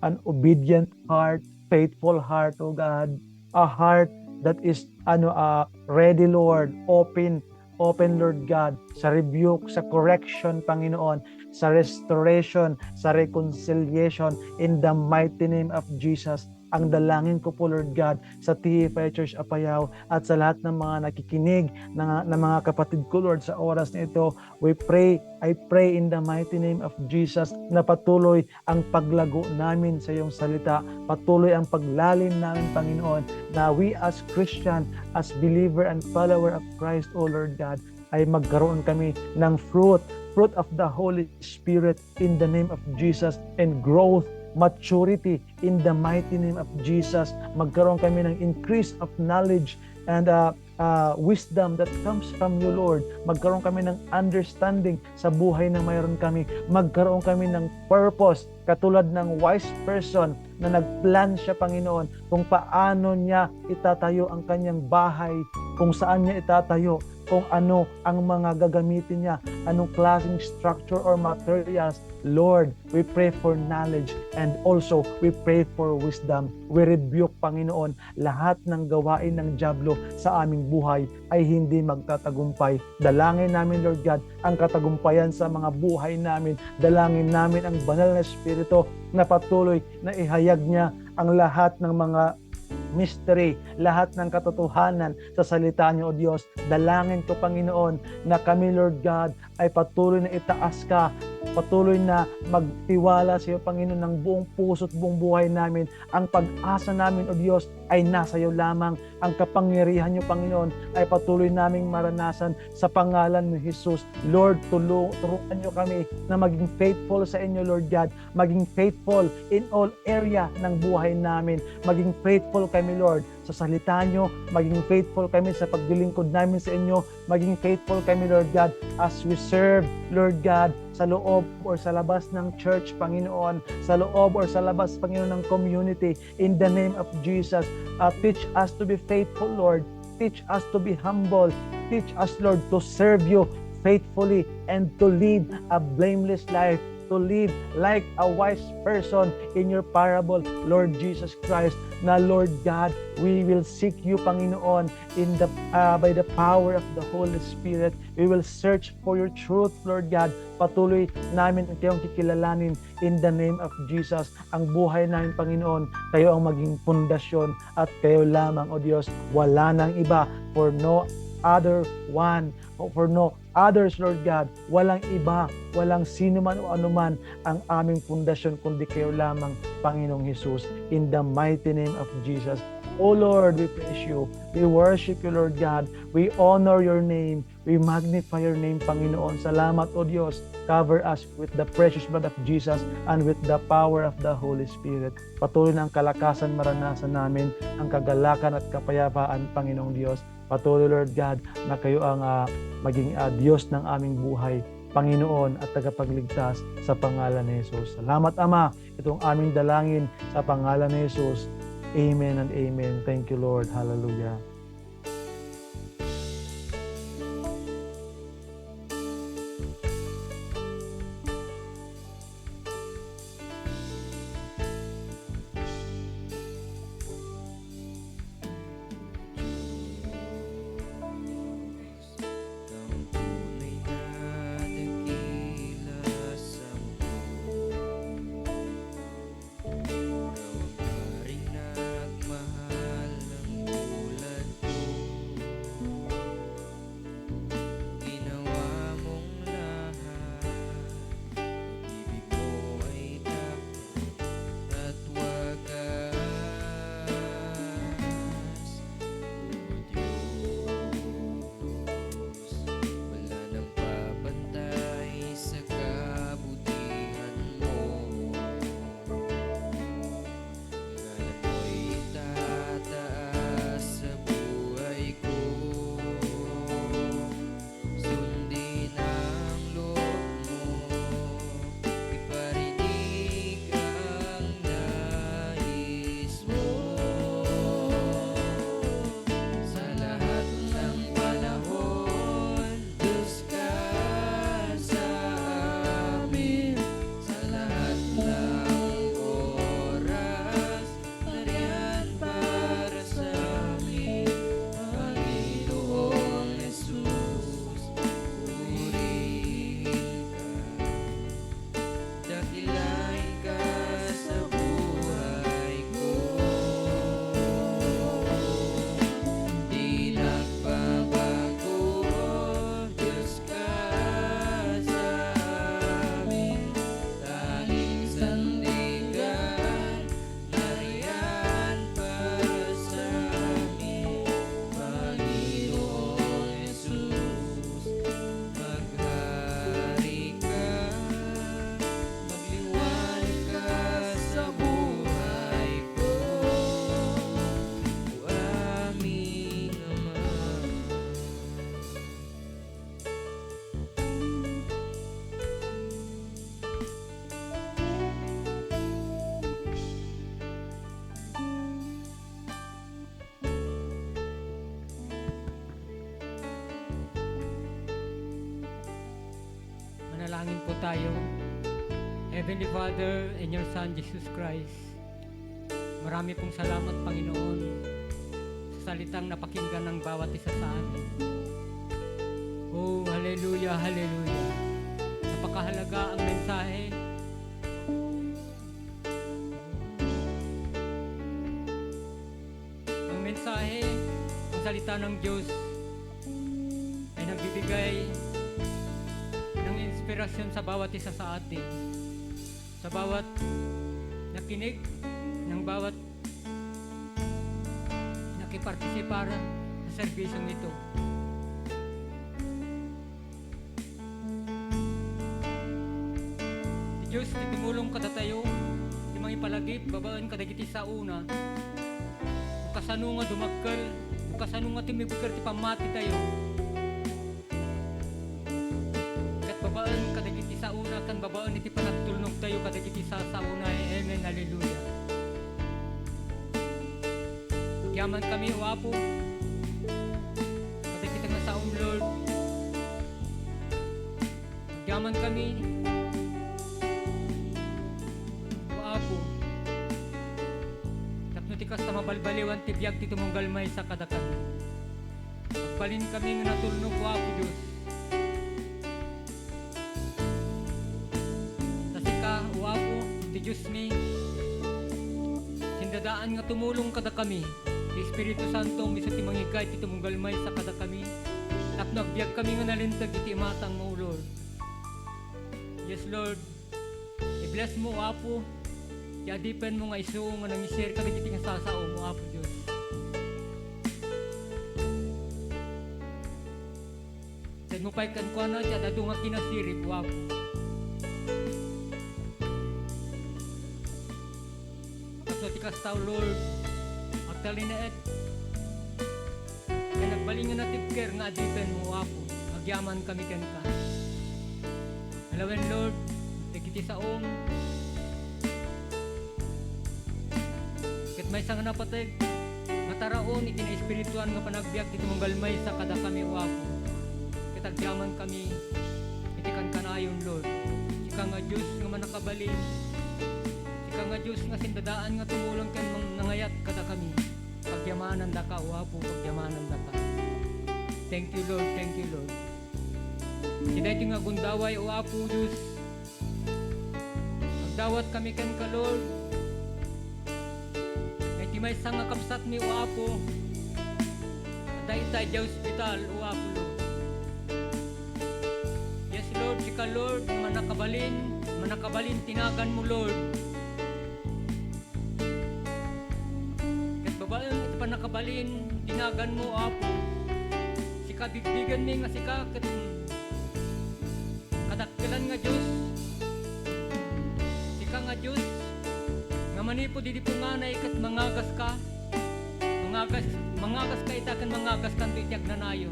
Speaker 6: An obedient heart, faithful heart, oh God. A heart that is ready, Lord, open, Lord God, sa rebuke, sa correction, Panginoon, sa restoration, sa reconciliation, in the mighty name of Jesus. Ang dalangin ko po, Lord God, sa TFI Church Apayao at sa lahat ng mga nakikinig na mga kapatid ko, Lord, sa oras na ito, I pray in the mighty name of Jesus na patuloy ang paglago namin sa iyong salita, patuloy ang paglalim namin, Panginoon, na we as Christian, as believer and follower of Christ, O Lord God, ay magkaroon kami ng fruit of the Holy Spirit in the name of Jesus, and growth, maturity in the mighty name of Jesus. Magkaroon kami ng increase of knowledge and wisdom that comes from you, Lord. Magkaroon kami ng understanding sa buhay na mayroon kami. Magkaroon kami ng purpose, katulad ng wise person na nagplan siya, Panginoon, kung paano niya itatayo ang kanyang bahay, kung saan niya itatayo, kung ano ang mga gagamitin niya, anong klaseng structure or materials. Lord, we pray for knowledge and also we pray for wisdom. We rebuke, Panginoon, lahat ng gawain ng dyablo sa aming buhay ay hindi magtatagumpay. Dalangin namin, Lord God, ang katagumpayan sa mga buhay namin. Dalangin namin ang banal na Espiritu na patuloy na ihayag niya ang lahat ng mga mystery, lahat ng katotohanan sa salita niyo, O Diyos. Dalangin ko, Panginoon, na kami, Lord God, ay patuloy na itaas ka, patuloy na magtiwala sa iyo, Panginoon, ng buong puso at buong buhay namin. Ang pag-asa namin, O Diyos, ay nasa iyo lamang. Ang kapangyarihan niyo, Panginoon, ay patuloy naming maranasan sa pangalan ni Jesus. Lord, turuan niyo kami na maging faithful sa inyo, Lord God, maging faithful in all area ng buhay namin, maging faithful kami, Lord, sa salita niyo, maging faithful kami sa paglilingkod namin sa inyo, maging faithful kami, Lord God, as we serve, Lord God, sa loob or sa labas ng church, Panginoon, sa loob or sa labas, Panginoon, ng community, in the name of Jesus. Teach us to be faithful, Lord. Teach us to be humble. Teach us, Lord, to serve you faithfully and to lead a blameless life, to live like a wise person in your parable, Lord Jesus Christ. Na, Lord God, we will seek you, Panginoon, by the power of the Holy Spirit. We will search for your truth, Lord God. Patuloy namin kayong kikilalanin in the name of Jesus. Ang buhay namin, Panginoon, kayo ang maging pundasyon at kayo lamang, O Diyos. Wala nang iba, for no other one, for no others, Lord God. Walang iba, walang sino man o anuman ang aming pundasyon kundi kayo lamang, Panginoong Jesus. In the mighty name of Jesus. O Lord, we praise you. We worship you, Lord God. We honor your name. We magnify your name, Panginoon. Salamat, O Diyos. Cover us with the precious blood of Jesus and with the power of the Holy Spirit. Patuloy na ang kalakasan maranasan namin, ang kagalakan at kapayapaan, Panginoong Diyos. Patuloy, Lord God, na kayo ang maging Diyos ng aming buhay, Panginoon at tagapagligtas sa pangalan ni Jesus. Salamat, Ama. Itong aming dalangin sa pangalan ni Jesus. Amen and amen. Thank you, Lord. Hallelujah.
Speaker 3: Ikaw ang haring nagmahal ng tulad
Speaker 2: Manalangin po tayo. Heavenly Father and your Son, Jesus Christ, marami pong salamat, Panginoon, sa salitang napakinggan ng bawat isa sa amin. Oh, hallelujah, hallelujah. Napakahalaga ang mensahe. Ang mensahe, ang salita ng Diyos ay nagbibigay ng inspirasyon sa bawat isa sa atin. Sa bawat nakinig, ng bawat nakipartisipar sa serbisyong ito. Diyos, titumulong kada tayo, di mga ipalagip, babaan kadagiti sa una. Kasano nga dumagkal, kasano nga timibigkar ti pamati tayo. Kat babaan kadagiti sa una, kan babaan iti panagtulnog tayo kadagiti sa una. Amen, hallelujah. Yaman kami, o Apo, kadagiti nga sa Lord. Yaman kami, tikas na mabalbaliwan ti biyag ti tumunggalmay sa kadakan. Pagbalin kami nga natulnog ko, Apo Diyos. Tasika, o Apo, ti Diyos mi, sindadaan nga tumulong kada kami. Ti Espiritu Santo, miso ti mangikay ti tumunggalmay sa kada kami. Tapno agbyag kami nga nalintag iti matang mo, Lord. Yes, Lord. I-bless mo, o Apo. Yadipen mo nga iso nga nang-share ka dagiti nga sasao mo, Apo Diyos. Dahil mo pa'y kankwa na siya, dado nga kinasirip, o Apo. Kaso tikas tao, Lord, agtali na et. Kaya nagbalingan na tipker nga adipen mo, Apo. Agyaman kami kan ka. Alawen, Lord, dagiti saong, may isang napatay mataraon iti na espirituan nga panagbiag iti monggalmay sa kada kami, o Apo. Kitagyaman kami iti kankanayon, Lord. Sika nga Diyos nga manakabalin, sika nga Diyos nga sindadaan nga tumulong kan nangayat kada kami. Pagyamanan da ka, o Apo, pagyamanan da ka. Thank you, Lord, thank you, Lord. Siday nga gundaway, o Apo Diyos, magdawat kami kan ka, Lord. Di may isang kapsat ni o Apo, Daytay Hospital, o Apo, Lord. Yes, Lord, sika, Lord, manakabalin, tinagan mo, Lord. Kat babae, ito pa nakabalin, tinagan mo, o Apo. Sika, bigbigan mi nga sika, kadakkilan nga Diyos. Sika nga Diyos, nga manipo di punganay kat mangagas ka itakan mangagas kanto itiag nanayon.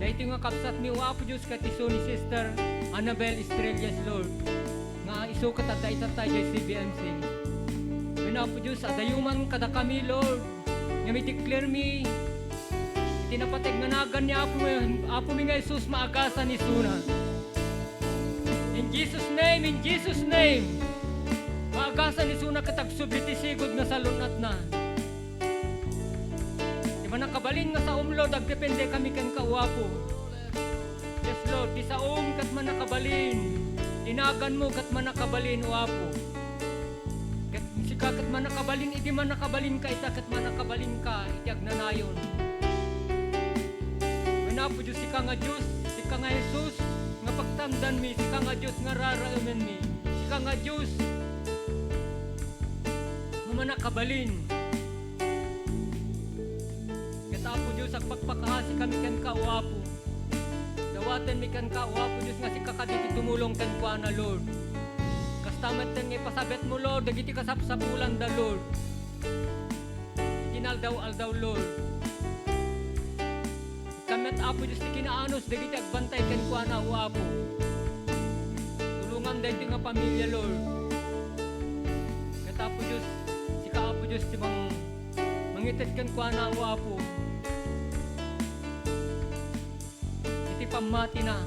Speaker 2: Dahil ito nga kapsat mi, o Apo Diyos, kat iso ni Sister Annabel Estrellas, Lord, nga iso katatay jay CBMC. Ngayon, Apo Diyos, adayuman kada kami, Lord, nga may declare mi tinapatag nga nagan ni Apo mi nga Isus maagasan ni Suna. In Jesus' name, maagasan ni Suna katagsubliti sigod nga salunat na. Di ba nakabalin nga sa Lord, agdepende kami kan kauwapo. Yes, Lord, di sa kat man nakabalin, tinagan mo kat man nakabalin, uwapo. Sika kat man nakabalin, idi man nakabalin ka, ita kat man nakabalin ka, itiag nanayon. Manapo Diyos, sika nga Diyos, sika nga Jesus, nga pagtamdan mi, sika nga Diyos, nga raraumen mi, sika nga Diyos, manakabalin. Ket Apo Diyos, ang pagpakahasi kami kan ka, o Apo. Dawatan mi kan ka, o Apo Diyos, nga si kakaditi tumulong kan kwa na, Lord. Kastamat ten nga ipasabet mo, Lord, dagiti kasapsapulan da, Lord. Itinaldaw-aldaw, Lord. Kamet Apo Diyos, di kinaanos, dagiti agbantay kan kwa na, o Apo. Tulungan dahil nga pamilya, Lord. Ket Apo Diyos, Apo Diyos, di bang mangited kan kwa na, o Apo. Iti pamati na.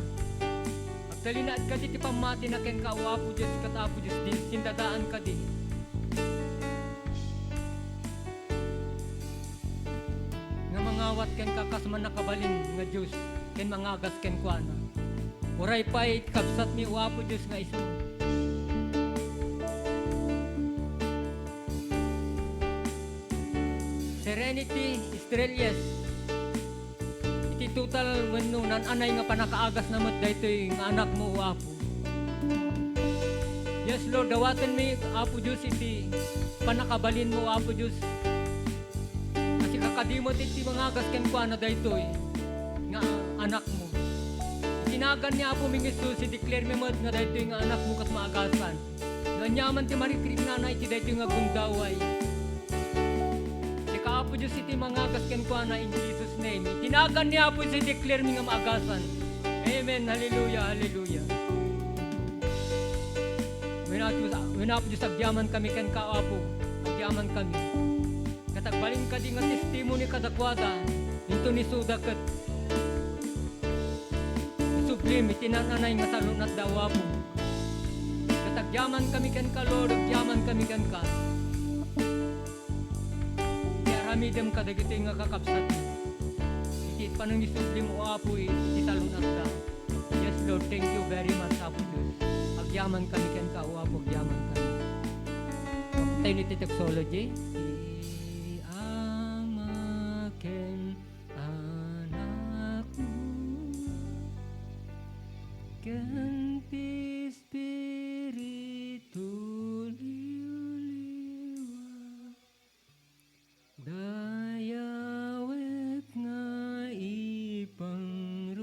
Speaker 2: At Salinaad ka di ti pamati na ken ka o Apo Diyos kat Apo Diyos di sindadaan ka di. Nga mangawat ken kakas man nakabalin nga Diyos ken mangagas ken kuana. Uray pa'y kabsat mi o Apo Diyos nga iso. Serenity Estrellas. Iti total wenno nan anay nga panakaagas na mat daytoy nga anak mo o Apo. Yes Lord, dawaten mi Apo Diyos iti panakabalin mo o Apo Diyos. Kasi kakadimot iti mangagas ken kuana daytoy nga anak mo. Tinagan niya Apo ming Isus, i-declare mi mat nga daytoy nga anak mo kat maagasan. Nga nyaman ti marikrik nanay iti daytoy nga gundaway. Apo Diyos iti mangagas ken kuana in Jesus name. Tinagan niya Apo si declare mi nga maagasan. Amen. Hallelujah. Hallelujah. When Apo Diyos agyaman kami ken ka Apo. Agyaman kami. Katagbalin ka di nga testimony kadakwada. Into ni sudakat. Sublim itinananay nga salunat daw Apo. Katagyaman kami ken ka Lord. Agyaman kami ken ka. Ramidem ka dagiti nga kakabsat. Iti panang isublim o Apo iti salunat da. Yes Lord, thank you very much Apo Diyos. Agyaman kami ken ka o Apo, agyaman kami. Tayo ni Texology. Ama ken anak mo ken ti Espiritu dayawet nga ipangruna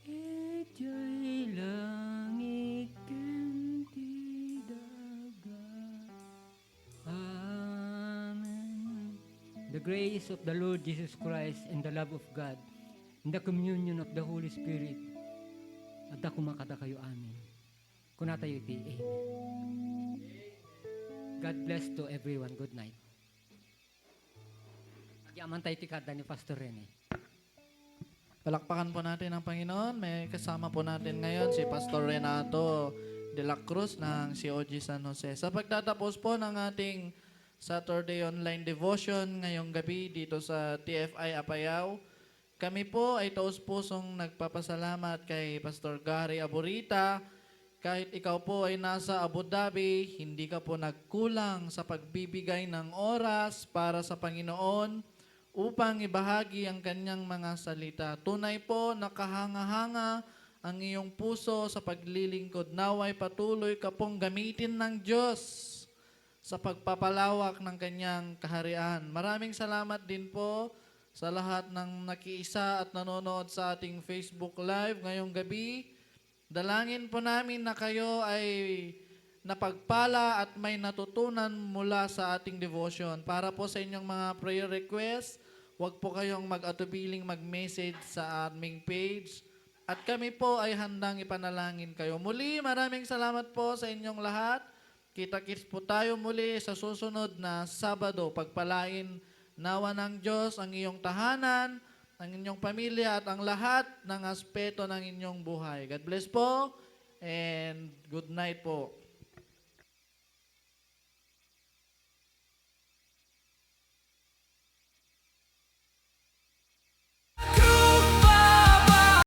Speaker 2: ejay langit ken ti dagat. Amen. The grace of the Lord Jesus Christ and the love of God and the communion of the Holy Spirit at kumakata kayo. Amen. Kunatayo iti. Amen. God bless to everyone. Good night. Agyaman tayo tikada ni Pastor Rene.
Speaker 8: Palakpakan po natin ang Panginoon. May kasama po natin ngayon si Pastor Renato de la Cruz ng COG San Jose. Sa pagtatapos po ng ating Saturday online devotion ngayong gabi dito sa TFI Apayao, kami po ay taus-pusong nagpapasalamat kay Pastor Gary Aburita. Kahit ikaw po ay nasa Abu Dhabi, hindi ka po nagkulang sa pagbibigay ng oras para sa Panginoon upang ibahagi ang kanyang mga salita. Tunay po, nakahanga-hanga ang iyong puso sa paglilingkod. Naway patuloy ka pong gamitin ng Diyos sa pagpapalawak ng kanyang kaharian. Maraming salamat din po sa lahat ng nakiisa at nanonood sa ating Facebook Live ngayong gabi. Dalangin po namin na kayo ay napagpala at may natutunan mula sa ating devotion. Para po sa inyong mga prayer requests, huwag po kayong mag-atubiling mag-message sa aming page. At kami po ay handang ipanalangin kayo. Muli, maraming salamat po sa inyong lahat. Kita-kits po tayo muli sa susunod na Sabado. Pagpalain nawa ng Diyos ang iyong tahanan, ang inyong pamilya at ang lahat ng aspeto ng inyong buhay. God bless po and good night po.